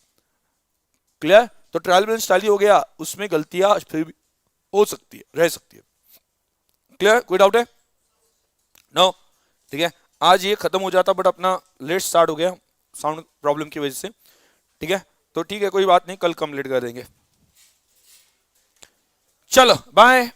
क्लियर? तो ट्रायल बैलेंस टैली हो गया, उसमें गलतियां फिर भी हो सकती है, रह सकती है। क्लियर? कोई डाउट है? नो? ठीक है, आज ये खत्म हो जाता बट अपना लेट स्टार्ट हो गया साउंड प्रॉब्लम की वजह से। ठीक है, तो ठीक है, कोई बात नहीं, कल कंप्लीट कर देंगे। चलो बाय।